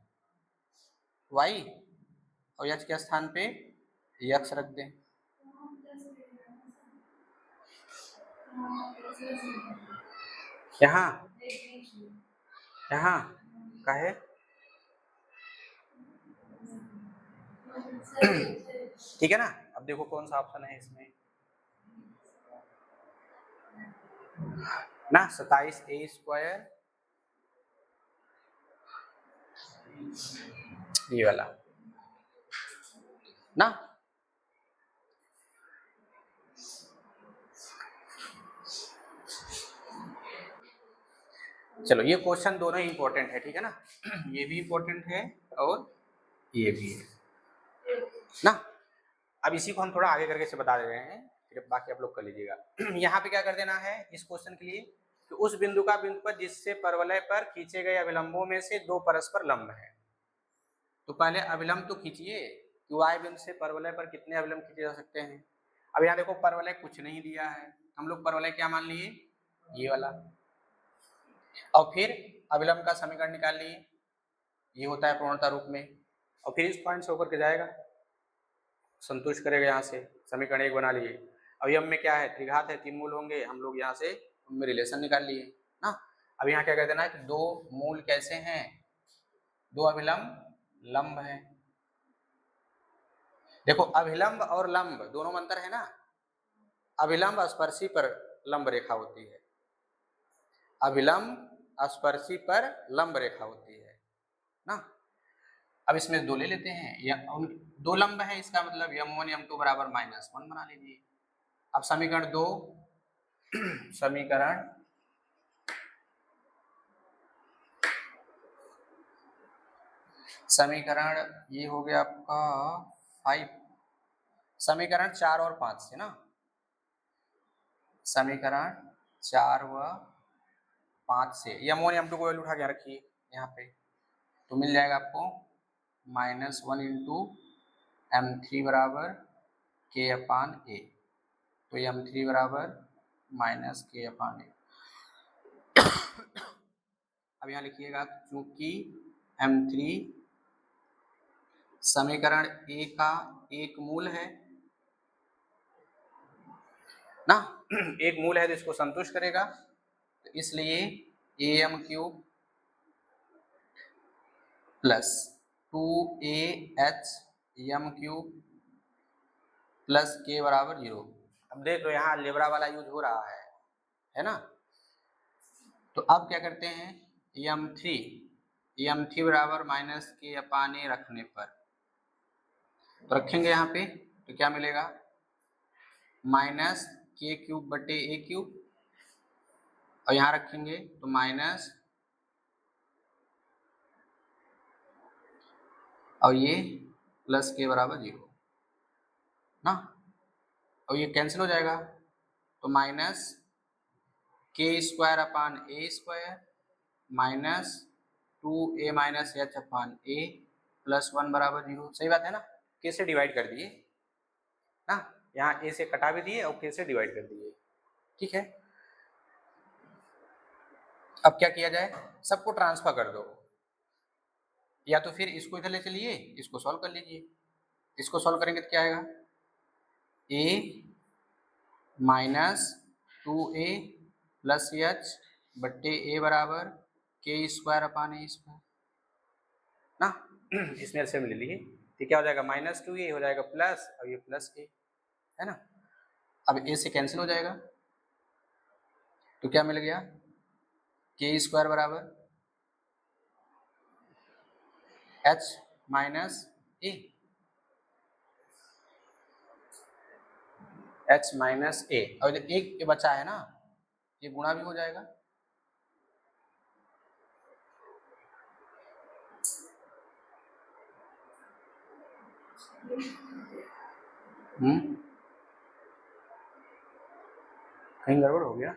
y, और h के स्थान पे x रख दें। यहाँ यहाँ का है ठीक है ना। अब देखो कौन सा ऑप्शन है इसमें ना, 27a स्क्वायर, ये वाला ना। चलो ये क्वेश्चन दोनों ही इंपॉर्टेंट है, ठीक है ना, ये भी इंपॉर्टेंट है और ये भी है ना। अब इसी को हम थोड़ा आगे करके से बता दे रहे हैं, फिर बाकी आप लोग कर लीजिएगा। यहाँ पे क्या कर देना है इस क्वेश्चन के लिए कि उस बिंदु का बिंदुपथ जिससे परवलय पर खींचे गए अभिलंबों में से दो परस्पर लंब है। तो पहले अभिलंब तो खींचिए कि y बिंदु से परवलय पर कितने अभिलंब खींचे जा सकते हैं। अब यहाँ देखो परवलय कुछ नहीं दिया है, हम लोग परवलय क्या मान लिए, ये वाला, और फिर अभिलंब का समीकरण निकाल लिए, ये होता है पूर्णता रूप में, और फिर इस पॉइंट से होकर के जाएगा, संतुष्ट करेगा, यहाँ से समीकरण 1 बना लिए। अब यम में क्या है, त्रिघात है, 3 मूल होंगे, हम लोग यहाँ से उनमें रिलेशन निकाल लिए ना। अब यहाँ क्या कर देना है कि दो मूल कैसे हैं, दो अभिलंब लंब है। देखो अभिलंब और लंब दोनों में अंतर है ना, अभिलंब स्पर्शी पर लंब रेखा होती है, अभिलंब स्पर्शी पर लंब रेखा होती है ना। अब इसमें दो ले लेते हैं, या दो लंब है, इसका मतलब m1 m2 बराबर -1 बना लीजिए। अब समीकरण 2 समीकरण ये हो गया आपका 5, समीकरण 4 और 5 से ना, समीकरण 4 व 5 से m1 m2 को वैल्यू उठा के रखिए यहाँ पे, तो मिल जाएगा आपको -1 इंटू m3 बराबर k/a, तो m3 बराबर -k/a। अब यहाँ लिखिएगा क्योंकि m3 समीकरण a का एक मूल है ना, एक मूल है तो इसको संतुष्ट करेगा, तो इसलिए am³ plus 2ahm³ plus k बराबर 0। अब देख लो यहाँ लेबरा वाला यूज हो रहा है ना। तो अब क्या करते हैं, m3 बराबर -k/a रखने पर, तो रखेंगे यहाँ पे तो क्या मिलेगा, -k³/a³, और यहाँ रखेंगे तो माइनस, और ये प्लस k बराबर 0 ना, और ये कैंसिल हो जाएगा, तो -k²/a² -2a-h/a प्लस 1 बराबर 0। सही बात है ना, k से डिवाइड कर दिए ना, यहाँ a से कटा भी दिए और k से डिवाइड कर दिए, ठीक है। अब क्या किया जाए, सबको ट्रांसफर कर दो, या तो फिर इसको इधर ले चलिए, इसको सॉल्व कर लीजिए, इसको सॉल्व करेंगे तो क्या आएगा, a -2a प्लस h/a बराबर k² ना, इसमें से मिल लिए, तो क्या हो जाएगा, -2a हो जाएगा प्लस, और ये प्लस a है ना। अब a से कैंसिल हो जाएगा, तो क्या मिल गया, k² बराबर h minus a, h minus a, और एक बचा है ना, ये गुणा भी हो जाएगा, कहीं गड़बड़ हो गया,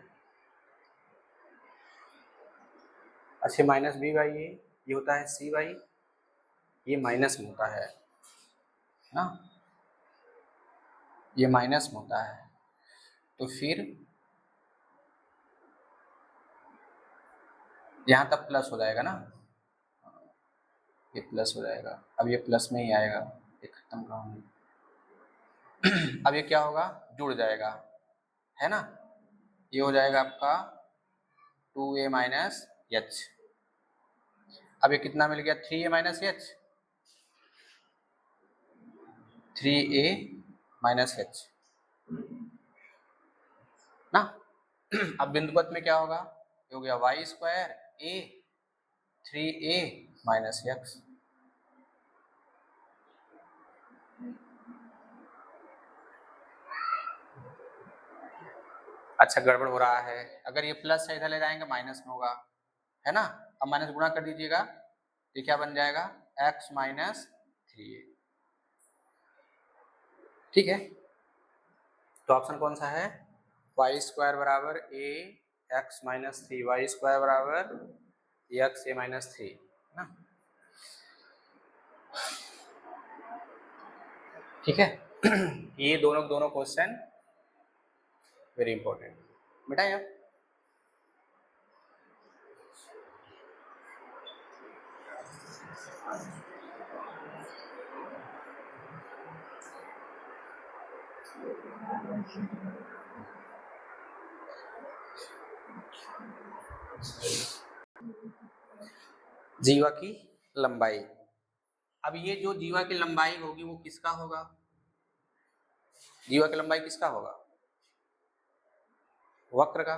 अच्छा माइनस बी बाई ये होता है सी बाई, ये माइनस में होता है ना, ये माइनस में होता है, तो फिर यहाँ तक प्लस हो जाएगा ना, ये प्लस हो जाएगा, अब ये प्लस में ही आएगा, ये खत्म करूँगी। अब ये क्या होगा, जुड़ जाएगा, है ना, ये हो जाएगा आपका 2a माइनस एच। अब ये कितना मिल गया, 3a minus H, 3a minus H ना। अब बिंदुपथ में क्या होगा, ये हो गया वाई स्क्वायर ए 3a माइनस एक्स। अच्छा गड़बड़ हो रहा है, अगर ये प्लस है इधर ले जाएंगे माइनस में होगा, है ना। अब माइनस गुणा कर दीजिएगा, ये क्या बन जाएगा, x माइनस 3a। ठीक है, तो ऑप्शन कौन सा है, वाई स्क्वायर बराबर ए एक्स माइनस 3, वाई स्क्वायर बराबर एक्स ए माइनस 3 ना। ठीक है। ये दोनों क्वेश्चन वेरी इंपॉर्टेंट बेटा। अब जीवा की लंबाई, अब ये जो जीवा की लंबाई होगी वो किसका होगा, जीवा की लंबाई किसका होगा, वक्र का,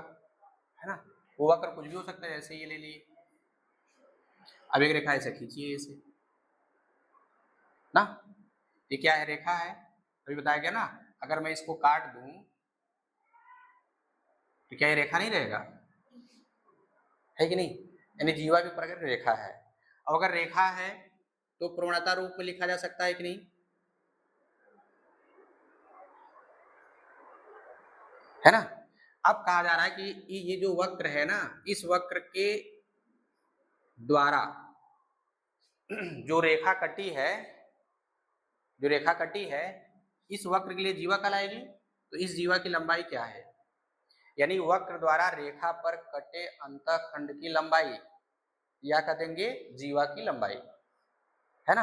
है ना। वो वक्र कुछ भी हो सकता है, ऐसे ये ले लिए, अब एक रेखा ऐसे खींचिए ऐसे ना, ये क्या है, रेखा है, अभी बताया गया ना, अगर मैं इसको काट दूं तो क्या ये रेखा नहीं रहेगा, है कि नहीं, यानी जीवा की प्रकृति रेखा है। अब अगर रेखा है तो प्रवणता रूप में लिखा जा सकता है कि नहीं, है ना। अब कहा जा रहा है कि ये जो वक्र है ना, इस वक्र के द्वारा जो रेखा कटी है, जो रेखा कटी है इस वक्र के लिए जीवा कहलाएगी, तो इस जीवा की लंबाई क्या है, यानी वक्र द्वारा रेखा पर कटे अंतःखंड की लंबाई या कह देंगे जीवा की लंबाई, है ना।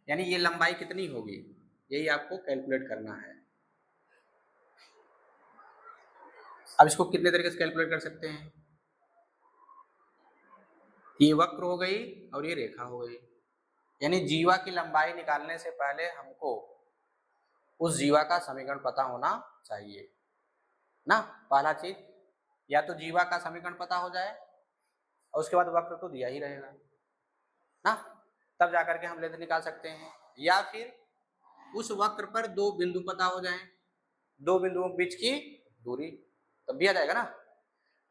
यानी ये लंबाई कितनी होगी, यही आपको कैलकुलेट करना है। अब इसको कितने तरीके से कैलकुलेट कर सकते हैं, ये वक्र हो गई और ये रेखा हो गई, यानी जीवा की लंबाई निकालने से पहले हमको उस जीवा का समीकरण पता होना चाहिए ना। पहला चीज, या तो जीवा का समीकरण पता हो जाए और उसके बाद वक्र तो दिया ही रहेगा ना, तब जाकर के हम लेंथ निकाल सकते हैं, या फिर उस वक्र पर दो बिंदु पता हो जाएं, दो बिंदुओं के बीच की दूरी, तब भी आ जाएगा ना।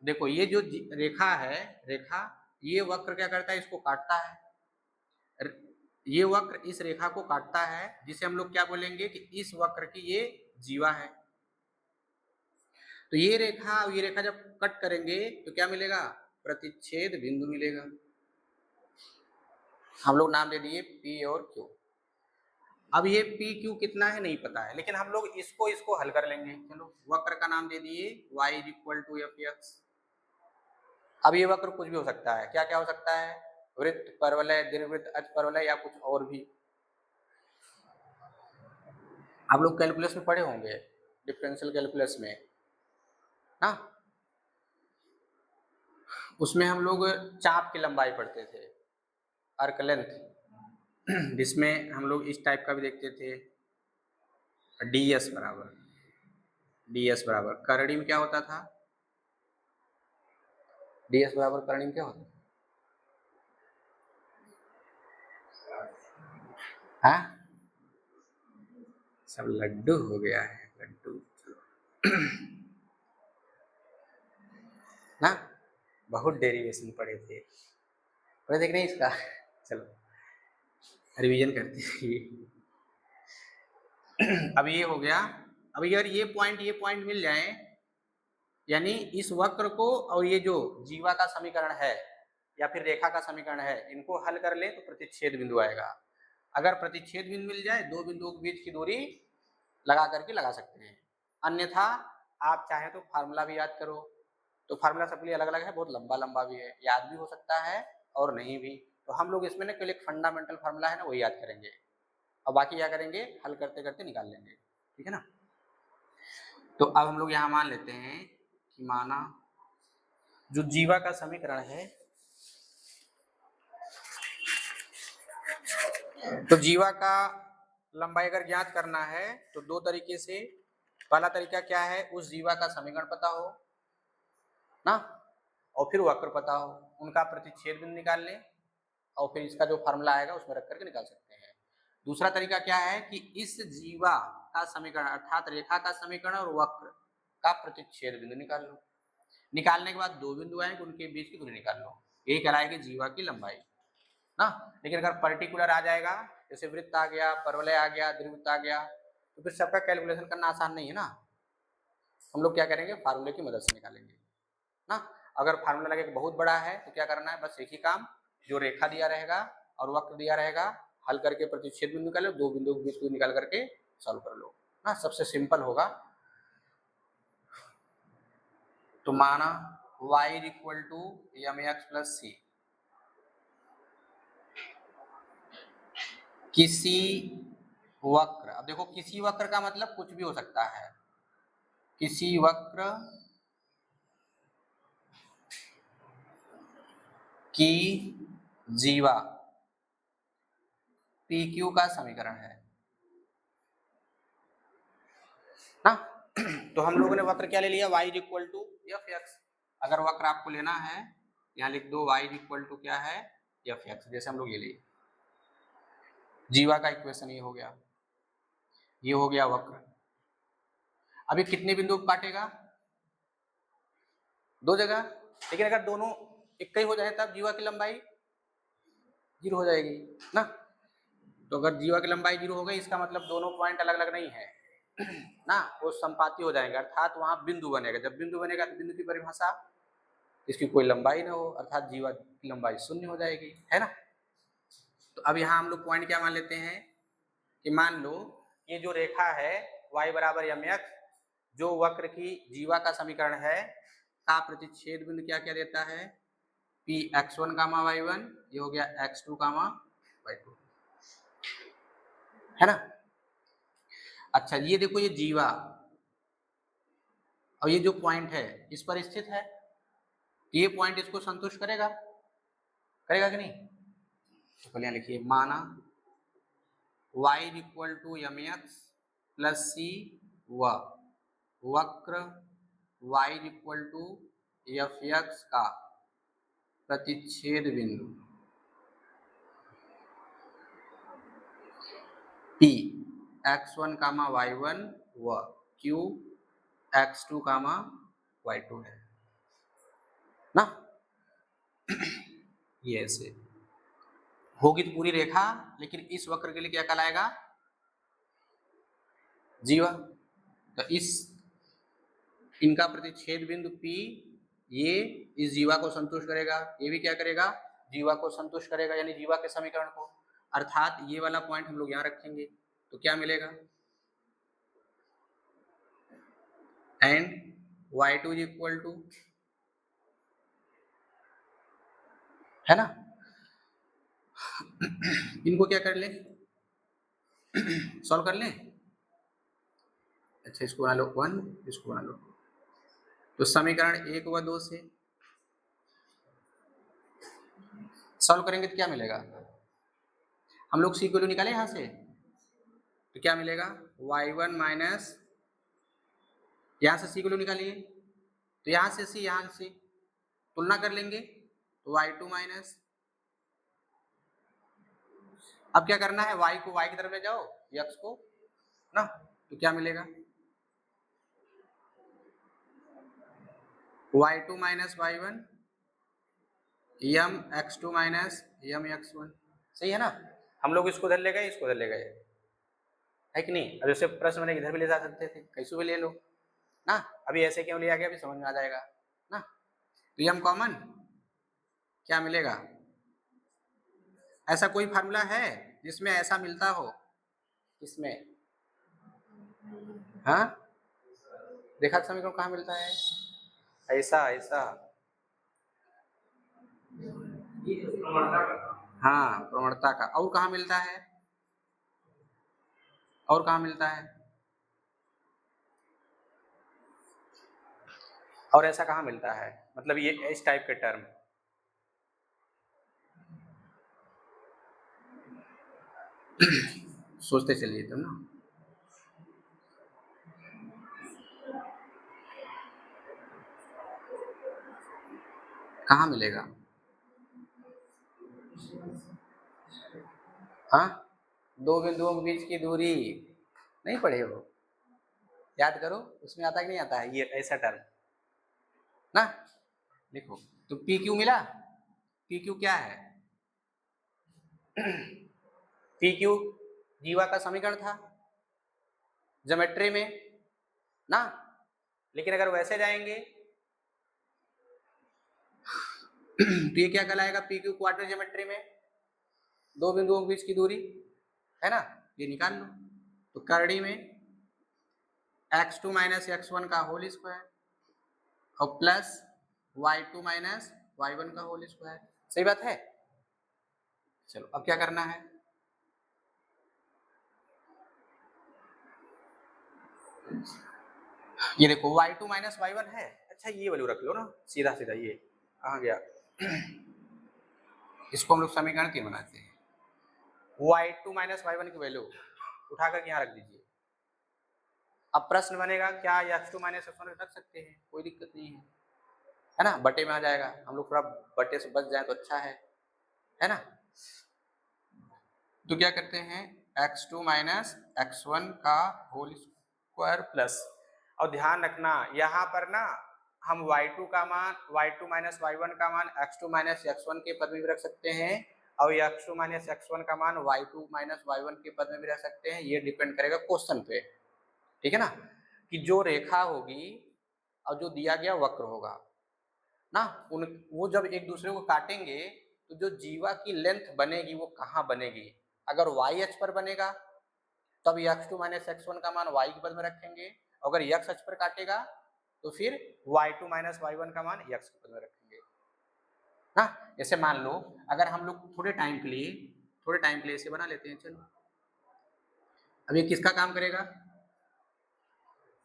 देखो ये जो रेखा है, रेखा, ये वक्र क्या करता है, इसको काटता है, ये वक्र इस रेखा को काटता है, जिसे हम लोग क्या बोलेंगे कि इस वक्र की ये जीवा है। तो ये रेखा जब कट करेंगे तो क्या मिलेगा, प्रतिच्छेद बिंदु मिलेगा। हम लोग नाम दे दिए पी और क्यू। अब ये पी क्यू कितना है नहीं पता है, लेकिन हम लोग इसको हल कर लेंगे। चलो वक्र का नाम दे दिए y is equal to F x. अब ये वक्र कुछ भी हो सकता है, क्या क्या हो सकता है, वृत्त, परवलय, दीर्घवृत्त, अचपरवलय या कुछ और भी। आप लोग कैलकुलस में पढ़े होंगे, डिफरेंशियल कैलकुलस में ना, उसमें हम लोग चाप की लंबाई पढ़ते थे, आर्क लेंथ, जिसमें हम लोग इस टाइप का भी देखते थे, ds बराबर करड़ी में क्या होता था, ds बराबर करड़ी में क्या होता था, हाँ सब लड्डू हो गया है, लड्डू ना, बहुत डेरिवेशन पढ़े थे कि नहीं इसका। चलो रिवीजन करते हैं। अब ये हो गया, अब यार ये पॉइंट मिल जाए, यानी इस वक्र को और ये जो जीवा का समीकरण है या फिर रेखा का समीकरण है, इनको हल कर ले तो प्रतिच्छेद बिंदु आएगा। अगर प्रतिच्छेद बिंदु मिल जाए, दो बिंदुओं के बीच की दूरी लगा करके लगा सकते हैं। अन्यथा आप चाहें तो फार्मूला भी याद करो, तो फार्मूला सबके लिए अलग अलग है, बहुत लंबा लंबा भी है, याद भी हो सकता है और नहीं भी। तो हम लोग इसमें ना केवल एक फंडामेंटल फार्मूला है ना वही याद करेंगे, और बाकी क्या करेंगे, हल करते करते निकाल लेंगे, ठीक है ना। तो अब हम लोग यहाँ मान लेते हैं कि माना जो जीवा का समीकरण है, तो जीवा का लंबाई अगर ज्ञात करना है तो दो तरीके से। पहला तरीका क्या है, उस जीवा का समीकरण पता हो ना, और फिर वक्र पता हो, उनका प्रतिच्छेद बिंदु निकाल लें और फिर इसका जो फार्मूला आएगा उसमें रख करके निकाल सकते हैं। दूसरा तरीका क्या है कि इस जीवा का समीकरण अर्थात रेखा का समीकरण और वक्र का प्रतिच्छेद बिंदु निकाल लो। निकालने के बाद दो बिंदु आएंगे, उनके बीच की दूरी निकाल लो, यही कहलाएगी जीवा की लंबाई ना। लेकिन अगर पर्टिकुलर आ जाएगा, जैसे वृत्त आ गया, परवलय आ गया, दीर्घवृत्त आ गया, तो फिर सबका कैलकुलेशन करना आसान नहीं है ना। हम लोग क्या करेंगे, फार्मूले की मदद से निकालेंगे ना। अगर फार्मूला लगे बहुत बड़ा है तो क्या करना है, बस एक ही काम, जो रेखा दिया रहेगा और वक्र दिया रहेगा, हल करके प्रतिच्छेद बिंदु निकालो, दो बिंदु के बीच को निकाल करके सॉल्व कर लो ना, सबसे सिंपल होगा। तो माना y equal to mx plus C, किसी वक्र, अब देखो किसी वक्र का मतलब कुछ भी हो सकता है, किसी वक्र की जीवा PQ का समीकरण है ना। तो हम लोगों ने वक्र क्या ले लिया, y equal to F x. अगर वक्र आपको लेना है यहाँ लिख दो, y इक्वल टू क्या है, एफ एक्स, जैसे हम लोग ये लिए जीवा का इक्वेशन, ये हो गया, ये हो गया वक्र। अभी कितने बिंदु काटेगा, दो जगह, लेकिन अगर दोनों एक ही हो जाए तब जीवा की लंबाई 0 हो जाएगी ना। तो अगर जीवा की लंबाई 0 हो गई, इसका मतलब दोनों पॉइंट अलग अलग नहीं है ना, वो संपाती हो जाएंगे, अर्थात वहां बिंदु बनेगा। जब बिंदु बनेगा तो बिंदु की परिभाषा, इसकी कोई लंबाई ना हो, अर्थात जीवा की लंबाई 0 हो जाएगी, है ना। तो अब यहाँ हम लोग पॉइंट क्या मान लेते हैं कि मान लो ये जो रेखा है y बराबर mx, जो वक्र की जीवा का समीकरण है, का प्रतिच्छेद बिंदु क्या क्या देता है, p x1 कामा y1, ये हो गया x2 कामा y2, है ना। अच्छा ये देखो, ये जीवा और ये जो पॉइंट है इस पर स्थित है, ये पॉइंट इसको संतुष्ट करेगा, करेगा कि नहीं। तो पहले लिखिए, माना y equal to mx plus C, व वक्र y equal to F X का प्रतिच्छेद बिंदु P x1 कामा y1 व Q x2 कामा y2 है ना। ये ऐसे होगी तो पूरी रेखा, लेकिन इस वक्र के लिए क्या कहलाएगा, जीवा। तो इस इनका प्रतिच्छेद बिंदु P, ये इस जीवा को संतुष्ट करेगा, ये भी क्या करेगा, जीवा को संतुष्ट करेगा, यानी जीवा के समीकरण को। अर्थात ये वाला पॉइंट हम लोग यहाँ रखेंगे तो क्या मिलेगा, एंड y2 इक्वल टू, है ना। इनको क्या कर लें, सॉल्व कर लें। अच्छा इसको बना लो 1, इसको बना लो, तो समीकरण 1 व 2 से सॉल्व करेंगे तो क्या मिलेगा, हम लोग सी को निकाले यहाँ से, तो क्या मिलेगा, y1 माइनस, यहाँ से सी को निकालिए, तो यहाँ से सी, यहाँ से तुलना कर लेंगे, तो y2 माइनस, अब क्या करना है, y को y की तरफ ले जाओ, x को ना, तो क्या मिलेगा, y2 माइनस y1 यम x2 माइनस यम x1, सही है ना। हम लोग इसको इधर ले गए, इसको इधर ले गए, है कि नहीं। अब जैसे प्रश्न में इधर भी ले जा सकते थे, कैसे भी ले लो ना, अभी ऐसे क्यों लिया गया, अभी समझ में आ जाएगा ना। तो यम कॉमन क्या मिलेगा? ऐसा कोई फार्मूला है जिसमें ऐसा मिलता हो? इसमें हाँ, रेखा समीकरण कहाँ मिलता है? ऐसा ऐसा हाँ, प्रवणता का। और कहाँ मिलता है? और कहाँ मिलता है? और ऐसा कहाँ मिलता है? मतलब ये इस टाइप के टर्म सोचते चलिए तुम ना। कहाँ मिलेगा? हाँ, दो बिंदुओं के बीच की दूरी नहीं पढ़े हो? याद करो, उसमें आता कि नहीं आता है ये ऐसा टर्म ना। देखो, तो पी क्यू मिला। पी क्यू क्या है? पी क्यू जीवा का समीकरण था ज्योमेट्री में ना। लेकिन अगर वैसे जाएंगे तो ये क्या कहलाएगा? पी क्यू क्वाड्रेटिक ज्योमेट्री में दो बिंदुओं के बीच की दूरी है ना, ये निकाल लो। तो करड़ी में x2 माइनस x1 का होल स्क्वायर और प्लस y2 माइनस y1 का होल स्क्वायर। सही बात है? चलो अब क्या करना है? ये देखो y2 माइनस y1 है। अच्छा ये वैल्यू रख लो ना, सीधा सीधा। ये कहाँ गया? इसको हम लोग समीकरण 3 बनाते हैं। y2 माइनस y1 की वैल्यू उठाकर यहाँ रख दीजिए। अब प्रश्न बनेगा क्या x2 माइनस x1 रख सकते हैं? कोई दिक्कत नहीं है ना, बटे में आ जाएगा। हम लोग थोड़ा बटे से बच जाए तो अच्छा है ना। तो क्या करते हैं? x2 माइनस x1 का होल स्क्वायर प्लस, और ध्यान रखना यहाँ पर ना हम y2 का मान y2 माइनस y1 का मान x2 माइनस x1 के पद में भी रख सकते हैं, और x2 माइनस x1 का मान y2 माइनस y1 के पद में भी रख सकते हैं। ये डिपेंड करेगा क्वेश्चन पे, ठीक है ना, कि जो रेखा होगी और जो दिया गया वक्र होगा ना, उन वो जब एक दूसरे को काटेंगे तो जो जीवा की लेंथ बनेगी वो कहाँ बनेगी? अगर y अक्ष पर बनेगा तब x2 माइनस x1 का मान y के पद में रखेंगे, अगर x अक्ष पर काटेगा तो फिर y2 माइनस y1 का मान x के पद में रखेंगे ना। ऐसे मान लो अगर हम लोग थोड़े टाइम के लिए इसे बना लेते हैं। चलो अब ये किसका काम करेगा?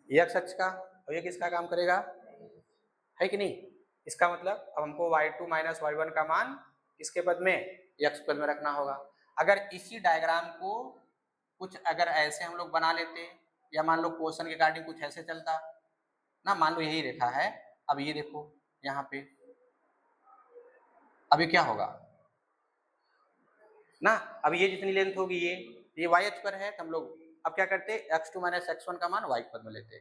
x अक्ष का। और ये किसका काम करेगा? है कि नहीं? इसका मतलब अब हमको y2 माइनस y1 का मान किसके पद में? x पद में रखना होगा। अगर इसी डायग्राम को कुछ अगर ऐसे हम लोग बना लेते, या मान लो क्वेश्चन के अकॉर्डिंग कुछ ऐसे चलता ना, मान लो यही रेखा है। अब ये देखो यहाँ पे, अभी क्या होगा ना, अब ये जितनी लेंथ होगी ये y अक्ष पर है, तो हम लोग अब क्या करते? x2 माइनस x1 का मान y पद में लेते।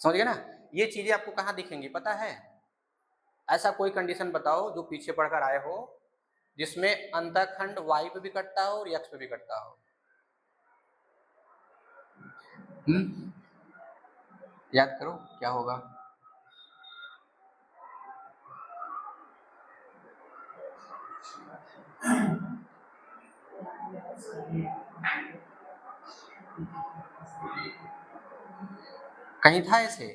समझ गए ना? ये चीजें आपको कहाँ दिखेंगी पता है? ऐसा कोई कंडीशन बताओ जो पीछे पढ़कर आए हो जिसमें अंतःखंड y पे भी कटता हो और x पे भी कटता हो। याद करो क्या होगा? कहीं था ऐसे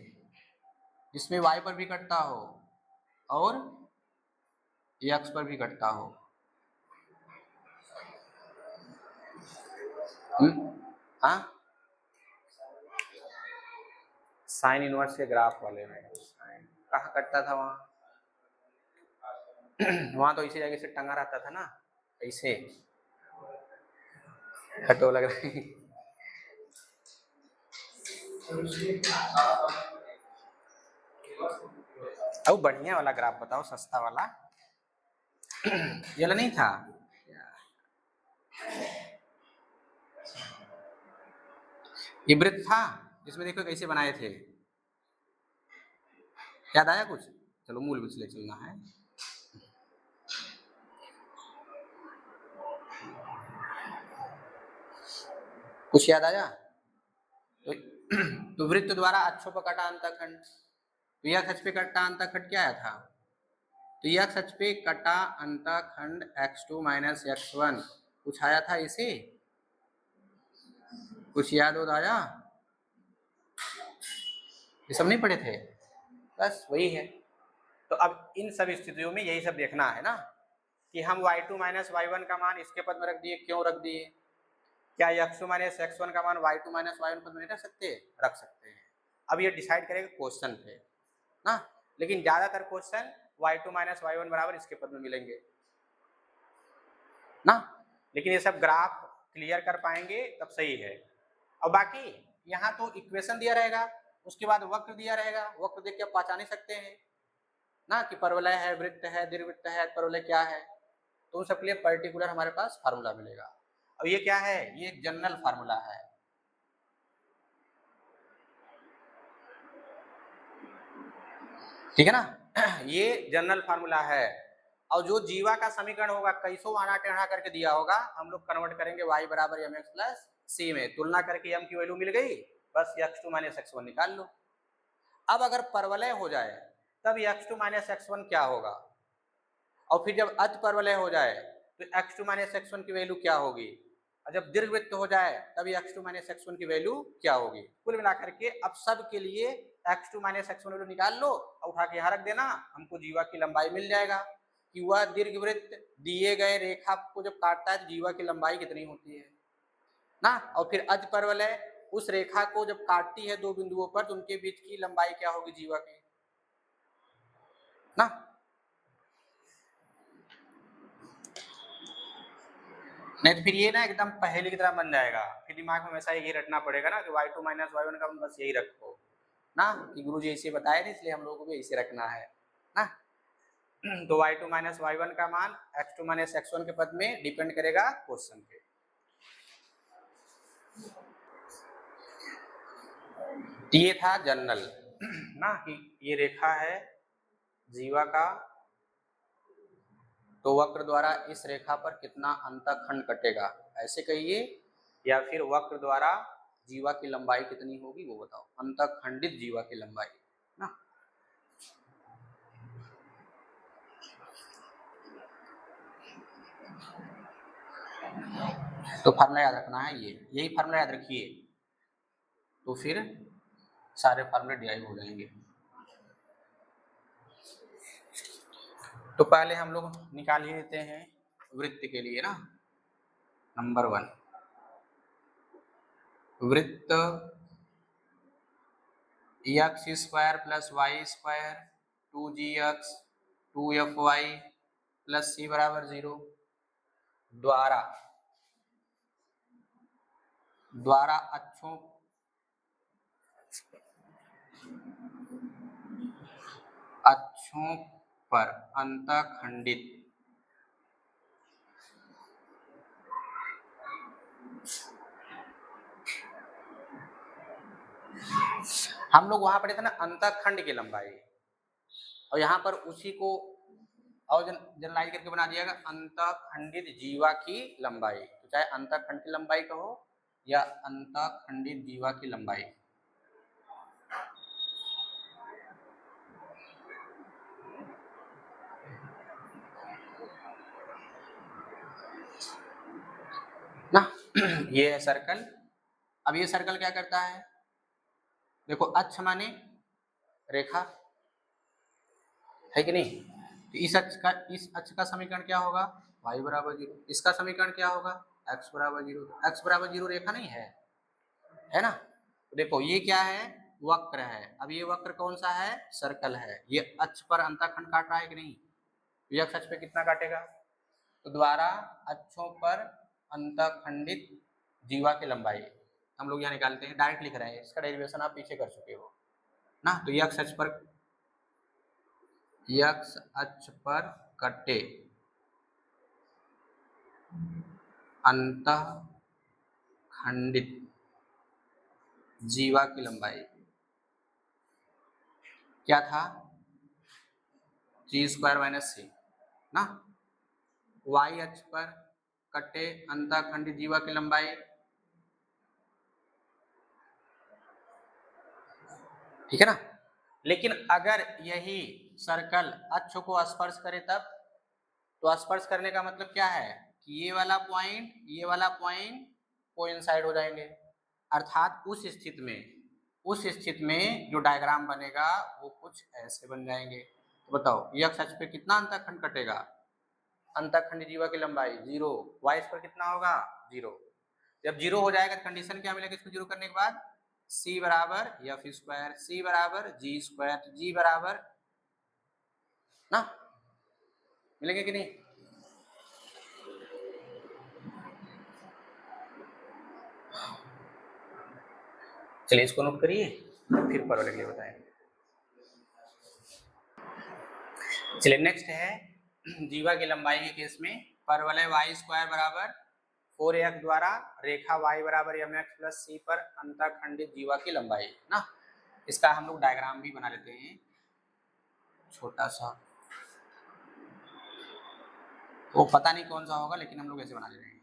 जिसमें y पर भी कटता हो और x पर भी कटता हो? हाँ, साइन इनवर्स के ग्राफ वाले में कहाँ कटता था? वहां वहां तो इसी जगह से टंगा रहता था ना, ऐसे। हटो लग रही। अब बढ़िया वाला ग्राफ बताओ, सस्ता वाला। ये वाला नहीं था? ये वृत्त था जिसमें देखो कैसे बनाए थे, याद आया कुछ? चलो मूल विचले चलना है। कुछ याद आया? तो वृत्त द्वारा अक्षों पर कटा अंतःखंड, यह अक्ष पे कटा अंतःखंड क्या आया था? तो ये x अक्ष पे कटा अंतःखंड x2 माइनस x1 कुछ आया था इसे, कुछ याद हो आया? ये सब नहीं पढ़े थे? बस वही है। तो अब इन सब स्थितियों में यही सब देखना है ना कि हम y2 माइनस y1 का मान इसके पद में रख दिए, क्यों रख दिए? क्या x2 माइनस x1 का मान y2 माइनस y1 पद में नहीं रख सकते? रख सकते हैं। अब ये डिसाइड करेगा क्वेश्चन पे ना, लेकिन ज्यादातर क्वेश्चन y2 माइनस y1 बराबर इसके पद में मिलेंगे ना, लेकिन ये सब ग्राफ क्लियर कर पाएंगे तब सही है। और बाकी यहाँ तो इक्वेशन दिया रहेगा, उसके बाद वक्र दिया रहेगा, वक्र देख के आप पहचान ही सकते हैं ना कि परवलय है, वृत्त है, दीर्घवृत्त है, परवलय क्या है, तो उन सबके लिए पर्टिकुलर हमारे पास फार्मूला मिलेगा। अब ये क्या है? ये एक जनरल फार्मूला है, ठीक है ना। ये जनरल फार्मूला है, और जो जीवा का समीकरण होगा कैसो आना टेढ़ा करके दिया होगा, हम लोग कन्वर्ट करेंगे y बराबर mx प्लस सी में, तुलना करके m की वैल्यू मिल गई, बस x2 माइनस x1 निकाल लो। अब अगर परवलय हो जाए तब x2 माइनस x1 क्या होगा, और फिर जब अत परवलय हो जाए तो x2 माइनस x1 की वैल्यू क्या होगी, और जब दीर्घवृत्त हो जाए तब x2 माइनस x1 की वैल्यू क्या होगी। कुल मिलाकर के अब सब के लिए x2 माइनस x1 वैल्यू निकाल लो और उठा के यहाँ रख देना, हमको जीवा की लंबाई मिल जाएगा कि वह दीर्घवृत्त दिए गए रेखा को जब काटता है तो जीवा की लंबाई कितनी होती है ना, और फिर अध परवलय उस रेखा को जब काटती है दो बिंदुओं पर तो उनके बीच की लंबाई क्या होगी जीवा की ना। नहीं तो फिर ये ना एकदम पहेली की तरह बन जाएगा, फिर दिमाग में हमेशा यही रटना पड़ेगा ना कि y2 माइनस y1 का बस यही रखो ना, कि गुरु जी ऐसे बताए थे इसलिए हम लोगों को भी ऐसे रखना है ना। तो y2 माइनस y1 का मान x2 माइनस x1 के पद में डिपेंड करेगा क्वेश्चन पे। ये था जनरल ना कि ये रेखा है जीवा का, तो वक्र द्वारा इस रेखा पर कितना अंतःखंड कटेगा ऐसे कहिए, या फिर वक्र द्वारा जीवा की लंबाई कितनी होगी वो बताओ, अंतःखंडित जीवा की लंबाई ना। तो फार्मूला याद रखना है, ये यही फार्मूला याद रखिए, तो फिर सारे फार्मूले डिराइव हो जाएंगे। तो पहले हम लोग निकाल ही लेते हैं वृत्त के लिए ना। नंबर 1 वृत्त X square plus Y square 2gx 2fy plus C बराबर 0 द्वारा अक्षों पर अंतःखंडित हम लोग वहां पढ़े थे ना अंतःखंड की लंबाई, और यहाँ पर उसी को और जनरलाइज करके बना दिया गया अंतःखंडित जीवा की लंबाई, तो चाहे अंतःखंड की लंबाई कहो या अंतःखंडित जीवा की लंबाई ना। ये है सर्कल। अब ये सर्कल क्या करता है, देखो अक्ष माने रेखा है कि नहीं, तो इस अक्ष का समीकरण क्या होगा y बराबर 0, इसका समीकरण क्या होगा x बराबर 0, x बराबर 0 रेखा नहीं है ना। तो देखो ये क्या है, वक्र है। अब ये वक्र कौन सा है, सर्कल है। ये अक्ष पर अंतःखंड काट रहा है कि नहीं, ये अक्ष पे कितना काटेगा, तो द्वारा अक्षों पर अंतःखंडित जीवा की लंबाई हम लोग यहाँ निकालते हैं, डायरेक्ट लिख रहे हैं, इसका डेरिवेशन आप पीछे कर चुके हो ना। तो ये अक्ष पर x अक्ष पर कटे अंतःखंडित जीवा की लंबाई क्या था, g² माइनस सी ना। y अक्ष पर कटे अंतःखंडित जीवा की लंबाई, ठीक है ना। लेकिन अगर यही सर्कल अक्ष को स्पर्श करे तब, तो स्पर्श करने का मतलब क्या है कि ये वाला पॉइंट कोइंसाइड हो जाएंगे, अर्थात उस स्थिति में जो डायग्राम बनेगा वो कुछ ऐसे बन जाएंगे। तो बताओ x अक्ष पे कितना अंतःखंड कटेगा, अंतःखंड जीवा की लंबाई 0, y पर कितना होगा 0। जब 0 हो जाएगा तो कंडीशन क्या मिलेगा इसको 0 करने के बाद, c बराबर एफ स्क्वायर, c बराबर जी स्क्वायर, तो g बराबर ना मिलेंगे कि नहीं। चलिए इसको नोट करिए फिर पर अगले बताएंगे। चलिए नेक्स्ट है जीवा की लंबाई के केस में परवलय y स्क्वायर बराबर 4ax द्वारा रेखा y बराबर mx प्लस c पर अंतःखंडित जीवा की लंबाई ना। इसका हम लोग डायग्राम भी बना लेते हैं छोटा सा, वो पता नहीं कौन सा होगा लेकिन हम लोग ऐसे बना ले रहे हैं।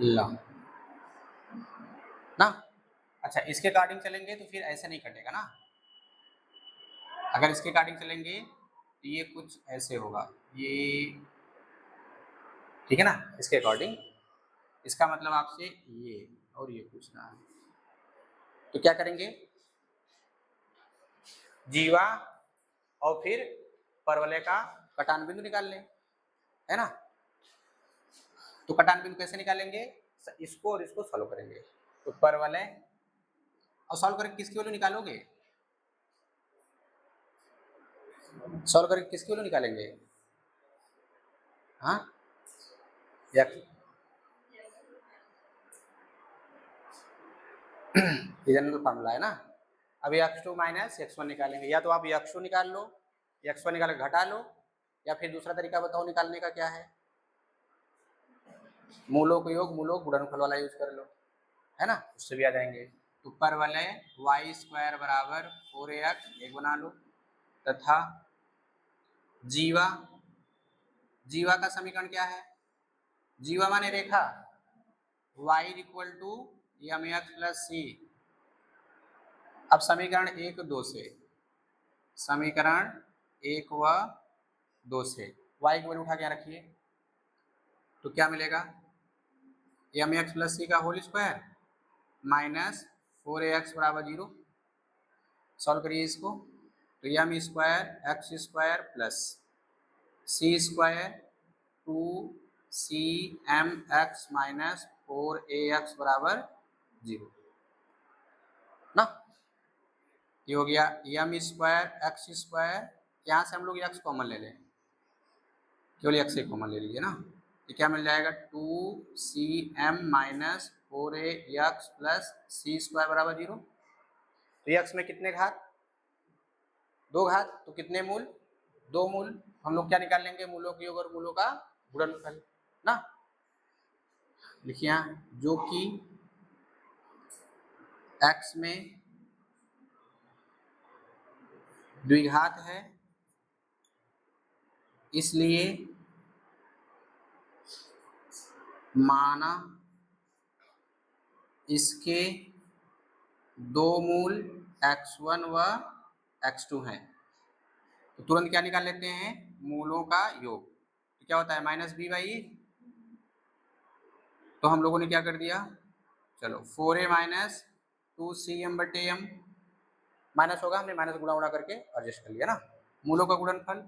ला ना, अच्छा इसके अकॉर्डिंग चलेंगे तो फिर ऐसे नहीं कटेगा ना, अगर इसके अकॉर्डिंग चलेंगे तो ये कुछ ऐसे होगा, ये ठीक है ना। इसके अकॉर्डिंग इसका मतलब आपसे ये और ये पूछना है, तो क्या करेंगे जीवा और फिर परवलय का कटान बिंदु निकाल लें, है ना। तो कटान बिंदु कैसे निकालेंगे, इसको और इसको सॉल्व करेंगे। तो परवलय और सॉल्व करके किसकी वैल्यू निकालोगे, सॉल्व करके किसकी वैल्यू निकालेंगे, हाँ जनरल फार्मूला है ना। अभी x2 माइनस x1 निकालेंगे, या तो आप x2 निकाल लो, x1 निकाल घटा लो, या फिर दूसरा तरीका बताओ निकालने का क्या है, मूलों को योग मूलों गुणनफल वाला यूज कर लो, है ना, उससे भी आ जाएंगे। तो परवलय y स्क्वायर बराबर 4ax एक बना लो, तथा जीवा, जीवा का समीकरण क्या है, जीवा माने रेखा y equal to mx plus c। अब समीकरण 1 2 से, समीकरण 1 व 2 से y की वैल्यू उठा के रखिए, तो क्या मिलेगा mx प्लस c का होल स्क्वायर माइनस 4ax बराबर 0। सॉल्व करिए इसको, तो M square X square plus C square 2cmx minus 4ax बराबर 0 ना। ये हो गया एम स्क्वायर एक्स स्क्वायर, यहाँ से हम लोग एक्स कॉमन ले लें, केवल एक्स से कॉमन ले लीजिए ना, तो क्या मिल जाएगा 2cm minus 4ax plus C square बराबर 0। तो एक्स में कितने घात, 2 घात, तो कितने मूल, 2 मूल। हम लोग क्या निकाल लेंगे, मूलों के योग और मूलों का गुणनफल ना। लिखिए यहाँ जो कि x में द्विघात है, इसलिए माना इसके 2 मूल x1 व x2 हैं। तो तुरंत क्या निकाल लेते हैं, मूलों का योग, तो क्या होता है माइनस बी बाई, तो हम लोगों ने क्या कर दिया, चलो 4a माइनस 2cm बटे m माइनस होगा, हमने माइनस गुणा उड़ा करके एडजस्ट कर लिया ना। मूलों का गुणनफल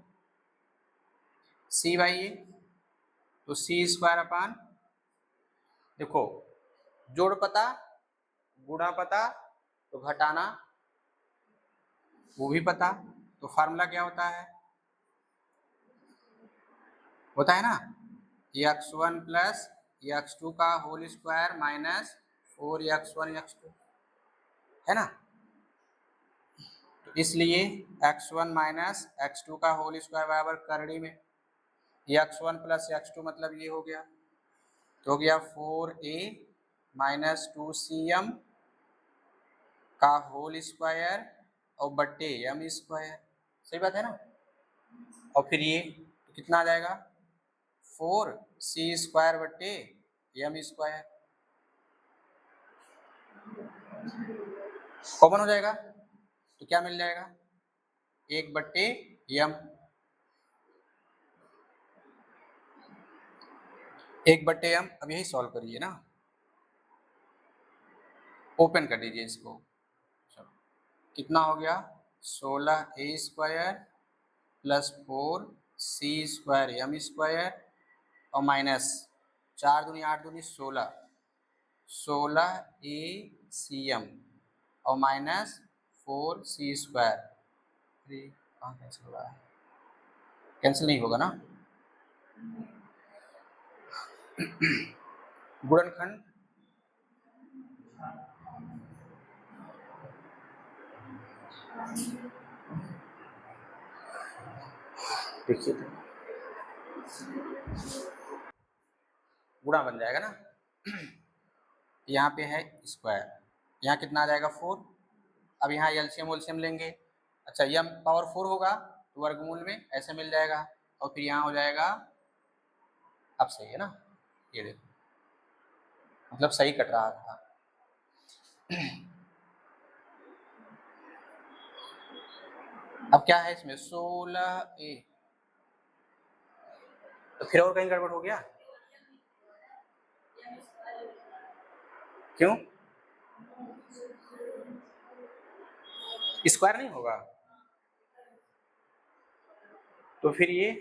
c बाई ए, तो सी स्क्वायर अपान, देखो जोड़ पता गुणा पता तो घटाना वो भी पता, तो फार्मूला क्या होता है ना x1 प्लस x2 का whole square minus 4x1 x2, है ना। तो इसलिए x1 माइनस x2 का होल स्क्वायर बराबर करड़ी में x1 प्लस x2 मतलब ये हो गया, तो हो गया 4a माइनस 2cm का होल स्क्वायर और बट्टे m स्क्वायर, सही बात है ना। और फिर ये तो कितना आ जाएगा 4c स्क्वायर बट्टे m स्क्वायर, कॉमन हो जाएगा, तो क्या मिल जाएगा 1/m, 1/m। अब यही सॉल्व करिए ना, ओपन कर दीजिए इसको। चलो कितना हो गया 16a² प्लस 4c² और माइनस 4 दूनी 8 दूनी 16 और माइनस 4c²। अरे कहाँ कैंसिल हो रहा है, कैंसिल नहीं होगा ना। गुणनखंड देखिए तो गुणा बन जाएगा ना। यहाँ पे है स्क्वायर, यहाँ कितना आ जाएगा 4। अब यहाँ एलसीएम वोल्सियम लेंगे। अच्छा यह पावर 4 होगा तो वर्गमूल में ऐसे मिल जाएगा और फिर यहाँ हो जाएगा। अब सही है ना, ये देखो मतलब सही कट रहा था। अब क्या है इसमें 16a, तो फिर और कहीं गड़बड़ हो गया क्यों? स्क्वायर नहीं होगा तो फिर ये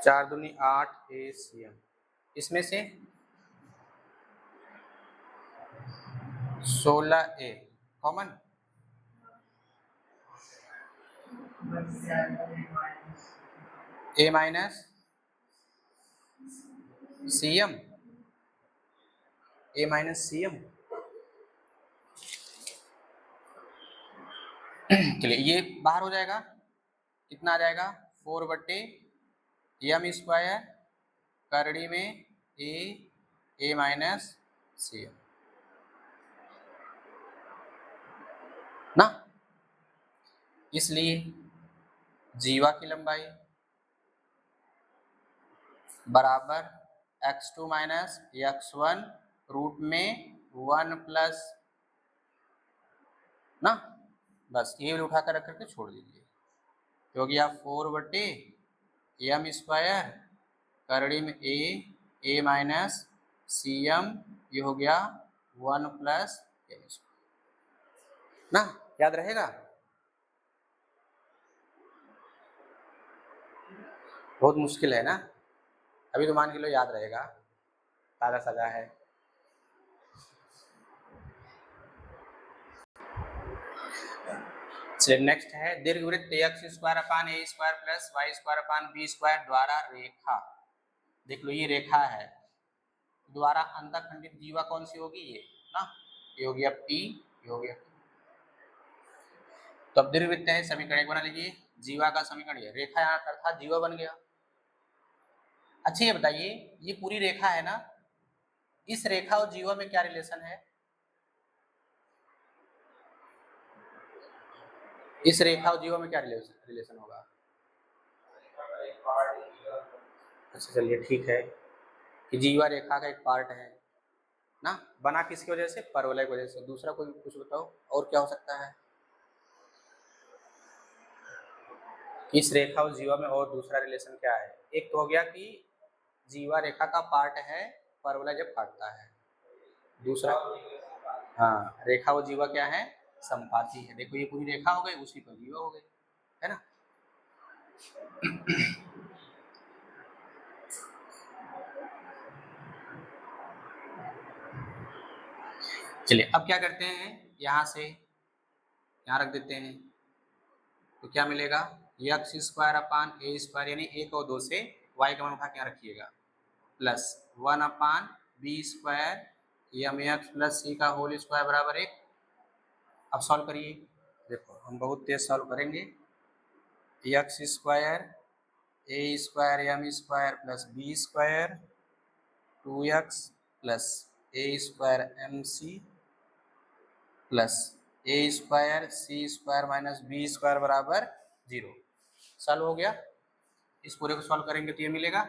4 दूनी 8 इसमें से 16a common, a minus cm, a minus cm। चलिए ये बाहर हो जाएगा, कितना आ जाएगा 4/m², करड़ी में a माइनस cm ना। इसलिए जीवा की लंबाई बराबर x2 माइनस x1 रूट में 1 प्लस ना, बस ये उठा कर रख करके छोड़ दीजिए तो हो गया 4/m², करड़ी में a माइनस cm, ये हो गया 1 प्लस m² ना, याद रहेगा। बहुत मुश्किल है ना, अभी तो मान के लो याद रहेगा, ताजा सजा है। चलिए नेक्स्ट है दीर्घवृत्त x² प्लस y² द्वारा रेखा, देख लो ये रेखा है, द्वारा अंतःखंडित जीवा कौन सी होगी ये ना, ये हो गया P, ये हो गया। तो अब दीर्घवृत्त है, समीकरण एक बना लीजिए, जीवा का समीकरण ये, रेखा यहाँ अर्थात जीवा बन गया। अच्छा ये बताइए ये पूरी रेखा है ना, इस रेखा और जीवा में क्या रिलेशन है? इस रेखा और जीवा में क्या रिलेशन होगा? अच्छा चलिए ठीक है कि जीवा रेखा का एक पार्ट है ना, बना किसकी वजह से? परवलय की वजह से। दूसरा कोई कुछ बताओ और क्या हो सकता है? इस रेखा और जीवा में और दूसरा रिलेशन क्या है? एक तो हो गया कि जीवा रेखा का पार्ट है परवलय जब काटता है, दूसरा हाँ रेखा और जीवा क्या है? संपाती है। देखो ये पूरी रेखा हो गई, उसी पर जीवा हो गई, है ना। चलिए अब क्या करते हैं, यहाँ से यहाँ रख देते हैं तो क्या मिलेगा x² यानी 1 और 2 से y का मान उठा के यहाँ रखिएगा, plus 1/b² mx plus c का होल स्क्वायर बराबर 1। अब सॉल्व करिए, देखो हम बहुत तेज सॉल्व करेंगे। x² a² m² plus b² 2x plus a² mc plus a² c² minus b² बराबर 0। सॉल्व हो गया, इस पूरे को सॉल्व करेंगे तो ये मिलेगा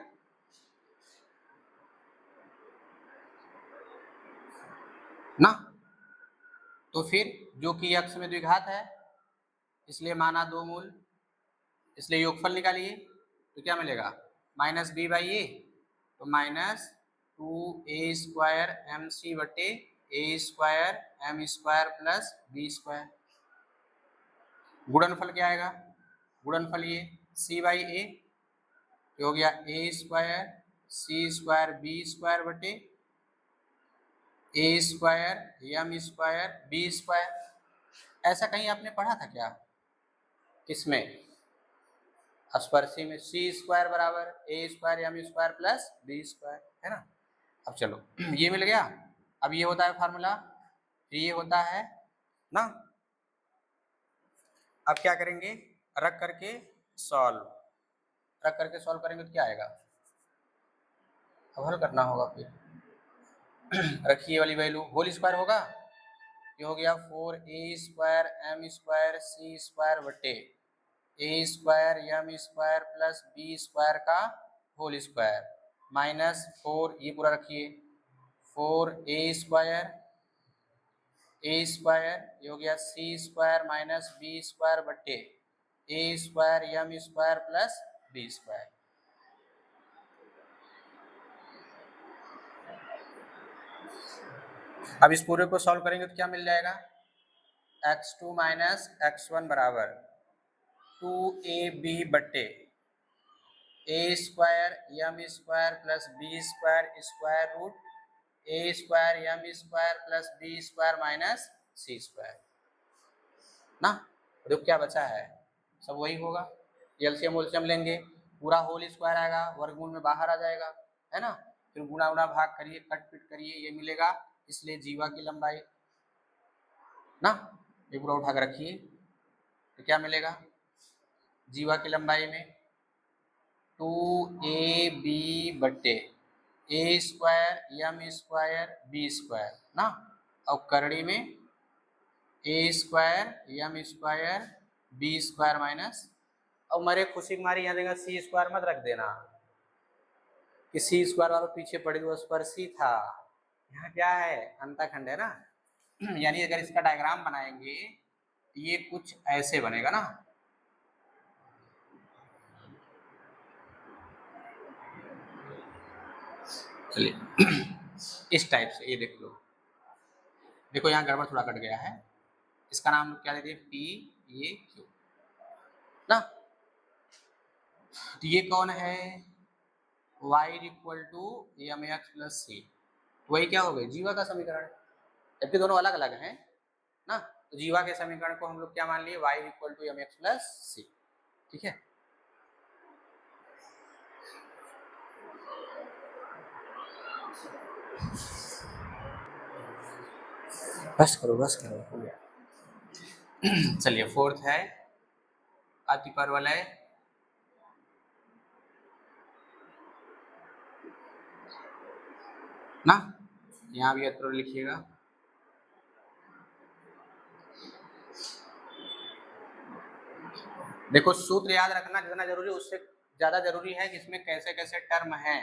ना। तो फिर जो कि x में द्विघात है इसलिए माना 2 मूल, इसलिए योगफल निकालिए तो क्या मिलेगा माइनस बी बाई ए, तो माइनस 2a² mc बटे a² m² प्लस b²। गुणनफल क्या आएगा, गुणनफल ये c बाई ए हो गया a² c² b² बटे a² m² b²। ऐसा कहीं आपने पढ़ा था क्या, किसमें, स्पर्शी में c² बराबर a² m² प्लस b² है ना। अब चलो ये मिल गया। अब ये होता है फार्मूला, ये होता है ना। अब क्या करेंगे, रख करके सॉल्व, रख करके सॉल्व करेंगे तो क्या आएगा, अब हल करना होगा फिर। रखिए वाली वैल्यू होल स्क्वायर होगा, ये हो गया 4a² m² c² बटे a² m² प्लस b² का होल स्क्वायर माइनस 4, ये पूरा रखिए 4a² ये हो गया c² माइनस b² बटे a² m² प्लस b²। अब इस पूरे को सॉल्व करेंगे तो क्या मिल जाएगा, x2 माइनस x1 बराबर 2ab बटे a² m² plus b² square root a² m² plus b² minus c² ना। तो क्या बचा है, सब वही होगा, एलसीएम उलसीएम लेंगे, पूरा होल स्क्वायर आएगा, वर्गमूल में बाहर आ जाएगा है ना। फिर गुणा उना भाग करिए, कट पिट करिए, ये मिलेगा, इसलिए जीवा की लंबाई ना, ये पूरा उठा कर रखिए तो क्या मिलेगा, जीवा की लंबाई में 2ab बटे a² m² b² ना, और करड़ी में a² m² b² माइनस, और मरे खुशी कुमारी यहाँ देगा c² मत रख देना कि c² वालों पीछे पड़े हुए स्पर्शी था, यहाँ क्या है अंतःखंड है ना। यानी अगर इसका डायग्राम बनाएंगे ये कुछ ऐसे बनेगा ना, चलिए इस टाइप से, ये देख लो, देखो यहाँ गड़बड़ थोड़ा कट गया है, इसका नाम क्या दे दिए पी ये क्यू ना। तो ये कौन है, y equal to mx plus C, वही क्या हो गई जीवा का समीकरण, जबकि दोनों अलग अलग हैं ना। तो जीवा के समीकरण को हम लोग क्या मान लिए, y equal to mx plus C, ठीक है। बस करो हो गया। चलिए फोर्थ है अतिपरवलय ना, यहाँ भी अत्र लिखिएगा। देखो सूत्र याद रखना जितना जरूरी उससे ज्यादा जरूरी है कि इसमें कैसे कैसे टर्म है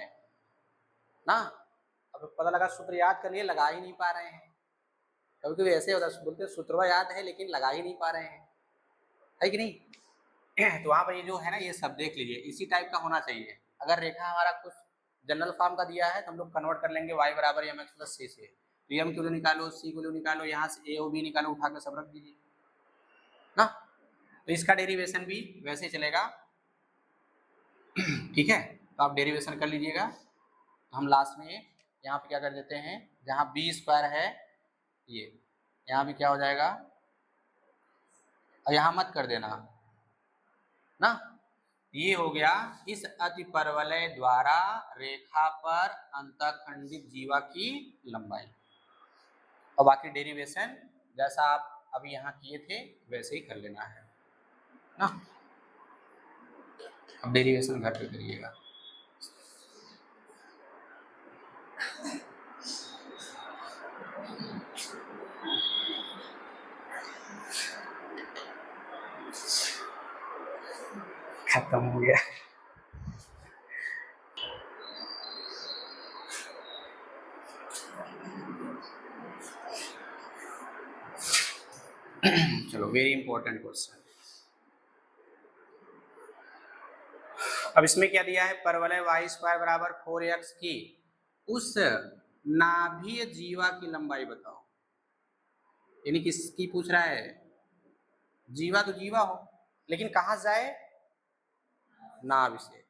ना। अब पता लगा सूत्र याद कर लिए लगा ही नहीं पा रहे हैं, कभी कभी ऐसे होता है बोलते सूत्र याद है लेकिन लगा ही नहीं पा रहे हैं, है कि नहीं। तो वहाँ पर ये जो है ना ये सब देख लीजिए, इसी टाइप का होना चाहिए। अगर रेखा हमारा कुछ जनरल फॉर्म का दिया है तो हम लोग कन्वर्ट कर लेंगे y बराबर mx प्लस सी से, तो m क्यों निकालो c को निकालो, यहाँ से a और b निकालो, उठा कर सब रख दीजिए ना। तो इसका डेरिवेशन भी वैसे चलेगा, ठीक है। तो आप डेरिवेशन कर लीजिएगा, तो हम लास्ट में यहाँ पे क्या कर देते हैं, जहाँ b² है ये, यहाँ भी क्या हो जाएगा, और यहाँ मत कर देना ना। ये हो गया इस अतिपरवलय द्वारा रेखा पर अंतःखंडित जीवा की लंबाई, और बाकी डेरिवेशन जैसा आप अभी यहाँ किए थे वैसे ही कर लेना है ना। अब डेरिवेशन घर पे करिएगा। खत्म हो गया। चलो, वेरी इंपॉर्टेंट क्वेश्चन। अब इसमें क्या दिया है, परवलय वाई स्क्वायर बराबर 4x की उस नाभीय जीवा की लंबाई बताओ। यानी किसकी पूछ रहा है, जीवा तो जीवा हो, लेकिन कहां जाए, नाभि से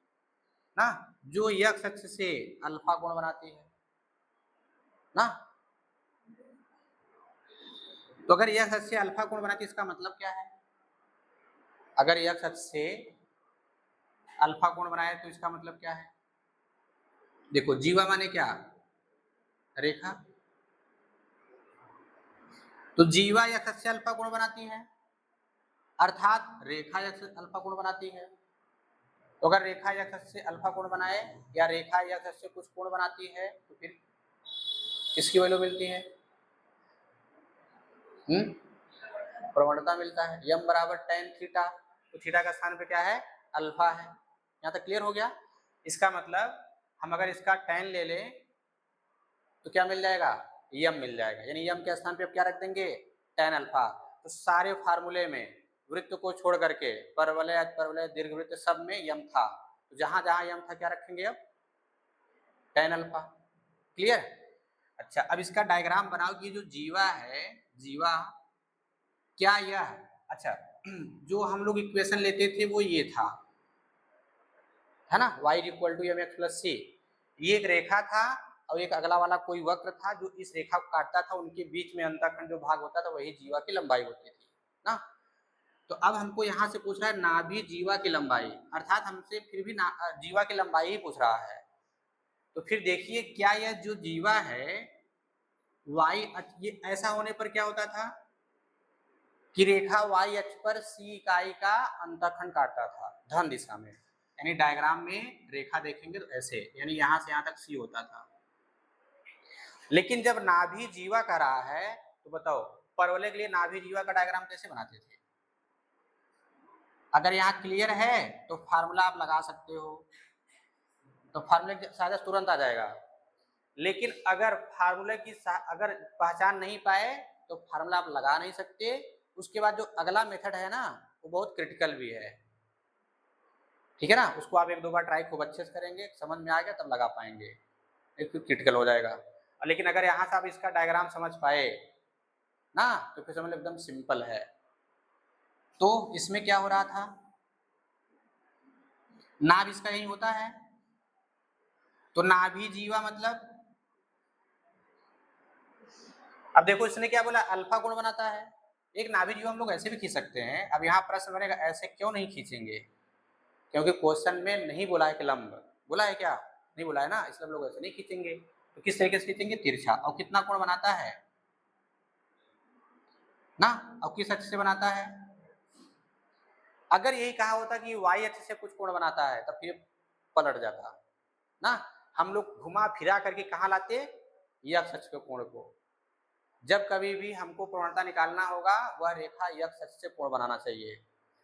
ना, जो x अक्ष से अल्फा कोण बनाती है ना। तो अगर x अक्ष से अल्फा कोण बनाती है इसका मतलब क्या है, अगर x अक्ष से अल्फा कोण बनाए तो इसका मतलब क्या है। देखो जीवा माने क्या, रेखा, तो जीवा x अक्ष से अल्फा कोण बनाती है, अर्थात रेखा x से अल्फा कोण बनाती है। तो अगर रेखा x अक्ष से अल्फा कोण बनाए या रेखा x अक्ष से कुछ कोण बनाती है तो फिर किसकी वैल्यू मिलती है, प्रवणता मिलता है। यम बराबर tan थीटा, तो थीटा का स्थान पे क्या है, अल्फा है। यहाँ तक क्लियर हो गया। इसका मतलब हम अगर इसका tan ले लें तो क्या मिल जाएगा, यम मिल जाएगा, यानी यम के स्थान पे अब क्या रख देंगे, tan अल्फा। तो सारे फार्मूले में वृत्त को छोड़ करके परवलय परवलय दीर्घवृत्त सब में यम था, तो जहां जहां यम था क्या रखेंगे अब, tan अल्फा। क्लियर। अच्छा, अब इसका डायग्राम बनाओ कि ये जो जीवा है, जीवा क्या यह, अच्छा जो हम लोग इक्वेशन लेते थे वो ये था, है ना, y equal to mx plus C, ये एक रेखा था और एक अगला वाला कोई वक्र था जो इस रेखा को काटता था, उनके बीच में अंतःखंड जो भाग होता था वही जीवा की लंबाई होती थी ना। तो अब हमको यहाँ से पूछ रहा है नाभि जीवा की लंबाई, अर्थात हमसे फिर भी जीवा की लंबाई ही पूछ रहा है। तो फिर देखिए क्या यह जो जीवा है y, ये ऐसा होने पर क्या होता था कि रेखा y अक्ष पर c इकाई का अंतःखंड काटता था धन दिशा में, यानी डायग्राम में रेखा देखेंगे तो ऐसे, यानी यहां से यहां तक c होता था। लेकिन जब नाभि जीवा का रहा है तो बताओ परवलय के लिए नाभि जीवा का डायग्राम कैसे बनाते थे। अगर यहाँ क्लियर है तो फार्मूला आप लगा सकते हो, तो फार्मूले शायद तुरंत आ जाएगा। लेकिन अगर फार्मूले की अगर पहचान नहीं पाए तो फार्मूला आप लगा नहीं सकते। उसके बाद जो अगला मेथड है ना वो बहुत क्रिटिकल भी है, ठीक है ना, उसको आप एक दो बार ट्राई खूब अच्छे से करेंगे, समझ में आ गया तब लगा पाएंगे, एक क्रिटिकल हो जाएगा। लेकिन अगर यहाँ से आप इसका डायग्राम समझ पाए ना तो फिर समझ एकदम सिंपल है। तो इसमें क्या हो रहा था, नाभ इसका यही होता है, तो नाभि जीवा मतलब, अब देखो इसने क्या बोला, अल्फा कोण बनाता है। एक नाभि जीवा हम लोग ऐसे भी खींच सकते हैं। अब यहाँ प्रश्न बनेगा ऐसे क्यों नहीं खींचेंगे, क्योंकि क्वेश्चन में नहीं बोला है कि लंब, बोला है क्या, नहीं बोला है ना, इसलिए हम लोग ऐसे नहीं खींचेंगे। तो किस तरीके से खींचेंगे, तिरछा। और कितना कोण बनाता है ना, और किस अक्ष से बनाता है। अगर यही कहा होता कि y अक्ष से कुछ कोण बनाता है तब फिर पलट जाता ना, हम लोग घुमा फिरा करके कहाँ लाते, x अक्ष के कोण को। जब कभी भी हमको प्रवणता निकालना होगा वह रेखा x अक्ष से कोण बनाना चाहिए।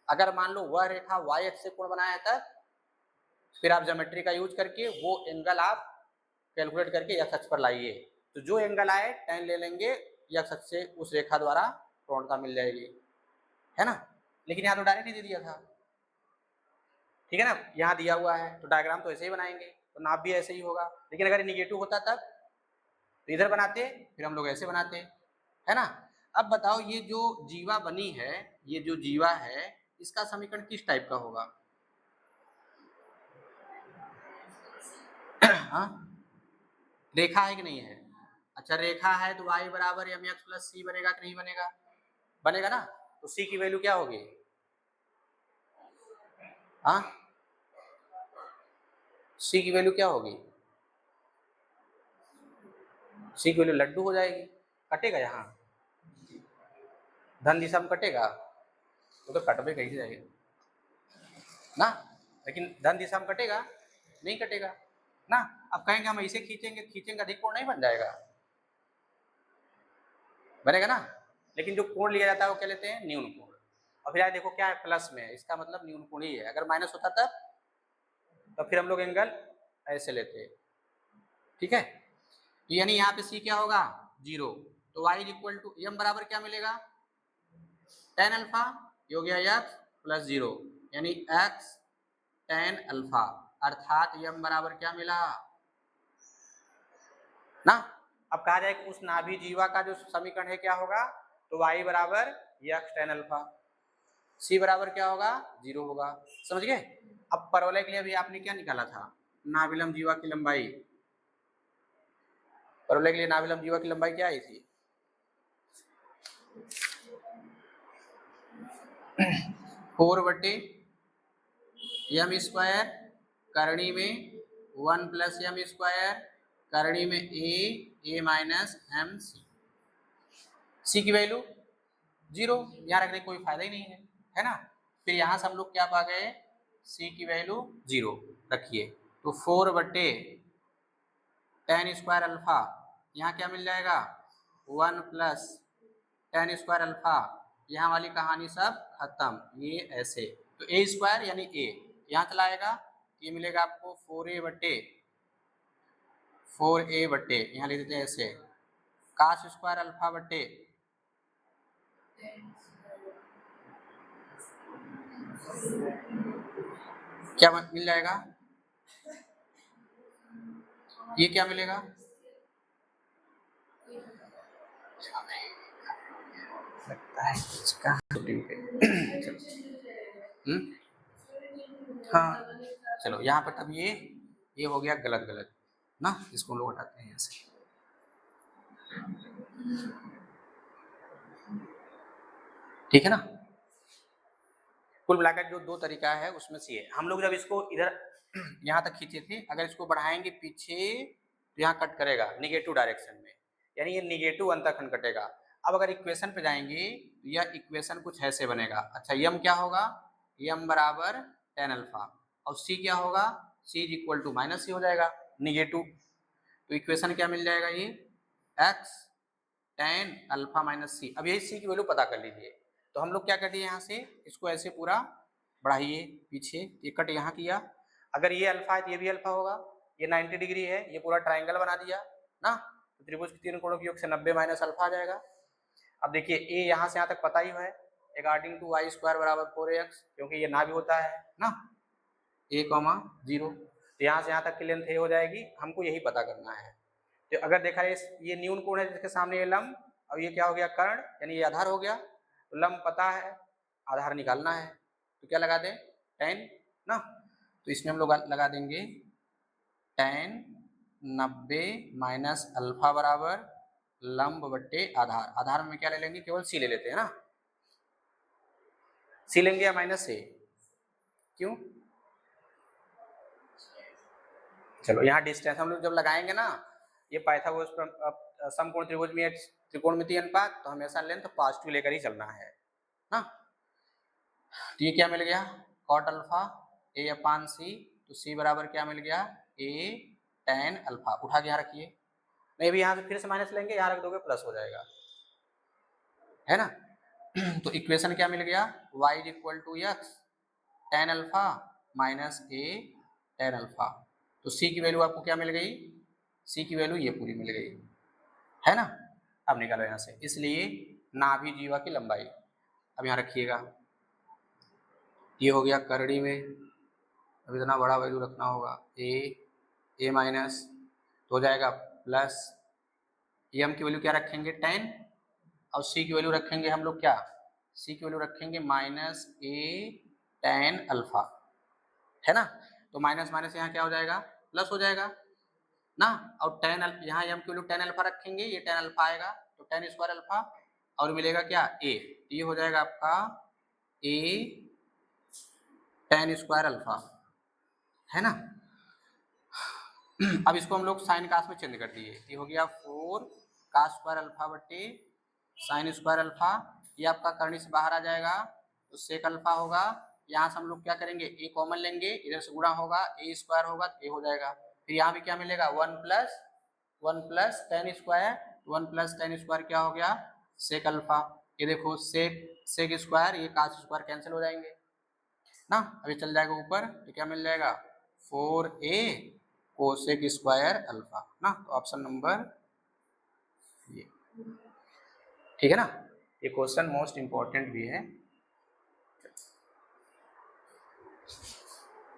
अगर मान लो वह रेखा y अक्ष से कोण बनाया है तब फिर आप ज्योमेट्री का यूज करके वो एंगल आप कैलकुलेट करके x अक्ष पर लाइए, तो जो एंगल आए tan ले लेंगे, x अक्ष से उस रेखा द्वारा प्रवणता मिल जाएगी, है ना। लेकिन यहाँ तो डायरेक्ट ही दे दिया था, ठीक है ना, यहाँ दिया हुआ है तो डायग्राम तो ऐसे ही बनाएंगे, तो नाप भी ऐसे ही होगा। लेकिन अगर निगेटिव होता तब तो इधर बनाते, फिर हम लोग ऐसे बनाते, है ना। अब बताओ ये जो जीवा बनी है, ये जो जीवा है इसका समीकरण किस टाइप का होगा। हाँ, रेखा है कि नहीं है, अच्छा रेखा है तो y बराबर mx प्लस सी बनेगा कि नहीं बनेगा, बनेगा ना। तो c की वैल्यू क्या होगी, हाँ c की वैल्यू क्या होगी, c की वैल्यू लड्डू हो जाएगी, कटेगा यहाँ धन दिशा में कटेगा, वो तो कट में कहीं जाएगा ना, लेकिन धन दिशा में कटेगा नहीं, कटेगा ना। अब कहेंगे हम ऐसे खींचेंगे, खींचेंगे अधिक कोण नहीं बन जाएगा, बनेगा ना। लेकिन जो कोण लिया जाता है वो क्या लेते हैं, न्यून कोण। और फिर देखो क्या है, प्लस में, इसका मतलब न्यून कोण ही है। अगर माइनस होता तब तो फिर हम लोग एंगल ऐसे लेते, ठीक है। यानी यहाँ पे सी क्या होगा, 0, तो y इक्वल टू एम बराबर क्या मिलेगा, tan अल्फा ये हो गया x प्लस 0 यानी x tan अल्फा, अर्थात m बराबर क्या मिला ना। अब कहा जाए कि उस नाभि जीवा का जो समीकरण है क्या होगा, तो y बराबर x tan अल्फा, c बराबर क्या होगा 0 होगा। समझ गए। अब परवलय के लिए भी आपने क्या निकाला था, नाभिलम जीवा की लंबाई। परवलय के लिए नाभिलम जीवा की लंबाई क्या आई थी 4/m², करणी में 1 + m², करणी में a माइनस m c की वैल्यू 0, यहाँ रखने कोई फायदा ही नहीं है ना। फिर यहाँ से हम लोग क्या पा गए, c की वैल्यू 0 रखिए, तो 4/tan² अल्फा, यहाँ क्या मिल जाएगा 1 + tan² अल्फा, यहाँ वाली कहानी सब खत्म, ये ऐसे, तो a² यानी a यहाँ चला आएगा, ये मिलेगा आपको 4a/, यहाँ लिख देते हैं ऐसे, cos² अल्फा बट्टे क्या मिल जाएगा, ये क्या मिलेगा लगता है इसका हाँ चलो यहाँ पर तब ये हो गया गलत गलत ना, इसको लोग हटाते हैं ऐसे। ठीक है ना। कुल मिलाकर जो दो तरीका है उसमें से हम लोग जब इसको इधर यहाँ तक खींचे थे, अगर इसको बढ़ाएंगे पीछे तो यहाँ कट करेगा निगेटिव डायरेक्शन में, यानी ये निगेटिव अंतःखंड कटेगा। अब अगर इक्वेशन पे जाएंगे तो यह इक्वेशन कुछ ऐसे बनेगा। अच्छा यम क्या होगा, यम बराबर tan अल्फा, और सी क्या होगा, सी इक्वल टू माइनस सी हो जाएगा निगेटिव, तो इक्वेशन क्या मिल जाएगा, ये x tan अल्फा माइनस सी। अब यही सी की वैल्यू पता कर लीजिए, तो हम लोग क्या कर दिए यहाँ से इसको ऐसे पूरा बढ़ाइए पीछे, ये कट यहाँ किया, अगर ये अल्फा है तो ये भी अल्फा होगा, ये 90 डिग्री है, ये पूरा ट्राइंगल बना दिया ना, तो त्रिभुज के तीन कोणों के योग से 90 माइनस अल्फा आ जाएगा। अब देखिए ए यहाँ से यहाँ तक पता ही है, अकॉर्डिंग टू y² बराबर 4ax, क्योंकि ये ना भी होता है ना a, 0, तो यहाँ से यहाँ तक की लेंथ ए हो जाएगी, हमको यही पता करना है। तो अगर देखा ये न्यून कोण है जिसके सामने ये लंब, और ये क्या हो गया कर्ण, यानी ये आधार हो गया, तो लंब पता है, आधार निकालना है, तो क्या लगा दें tan ना, तो इसमें हम लोग लगा देंगे tan 90 माइनस अल्फा बराबर लंब बट्टे आधार, आधार में क्या ले लेंगे केवल सी ले लेते हैं ना, सी लेंगे या माइनस से, क्यों, चलो यहाँ डिस्टेंस हम लोग जब लगाएंगे ना, ये पाइथागोरस समकोण त्रिभुज में त्रिकोणमितीय अनुपात, तो हमेशा लेंथ पॉजिटिव लेकर ही चलना है ना। तो ये क्या मिल गया cot अल्फा a/c, तो c बराबर क्या मिल गया a tan अल्फा, उठा के यहाँ रखिए, नहीं भी यहाँ से फिर से माइनस लेंगे, यहाँ रख दोगे प्लस हो जाएगा, है ना। तो इक्वेशन क्या मिल गया y equal to x tan alpha minus a tan alpha, तो c की वैल्यू आपको क्या मिल गई, c की वैल्यू ये पूरी मिल गई, है ना। अब निकालो यहाँ से, इसलिए नाभि जीवा की लंबाई, अब यहाँ रखिएगा, ये हो गया करड़ी में, अब इतना बड़ा वैल्यू रखना होगा a माइनस, तो हो जाएगा प्लस, m की वैल्यू क्या रखेंगे tan, और c की वैल्यू रखेंगे हम लोग क्या, c की वैल्यू रखेंगे माइनस a tan अल्फा, है ना। तो माइनस माइनस यहाँ क्या हो जाएगा प्लस हो जाएगा ना, और tan यहाँ m की वैल्यू tan अल्फा रखेंगे, ये tan अल्फा आएगा, तो tan² अल्फा, और मिलेगा क्या a, ये हो जाएगा आपका a tan² अल्फा, है ना। अब इसको हम लोग साइन कास में चेंज कर दिए, ये हो गया 4 cos² अल्फा बट्टे sin² अल्फा, ये आपका करनी से बाहर आ जाएगा, तो sec अल्फा होगा, यहाँ से हम लोग क्या करेंगे a कॉमन लेंगे, इधर से गुणा होगा a² होगा, तो a हो जाएगा, फिर यहाँ भी क्या मिलेगा 1 प्लस tan² क्या हो गया sec अल्फा, ये देखो sec² ये cos² कैंसिल हो जाएंगे ना, अभी चल जाएगा ऊपर, तो क्या मिल जाएगा 4a cosec² अल्फा ना, तो ऑप्शन नंबर ये, ठीक है ना। ये क्वेश्चन मोस्ट इम्पॉर्टेंट भी है।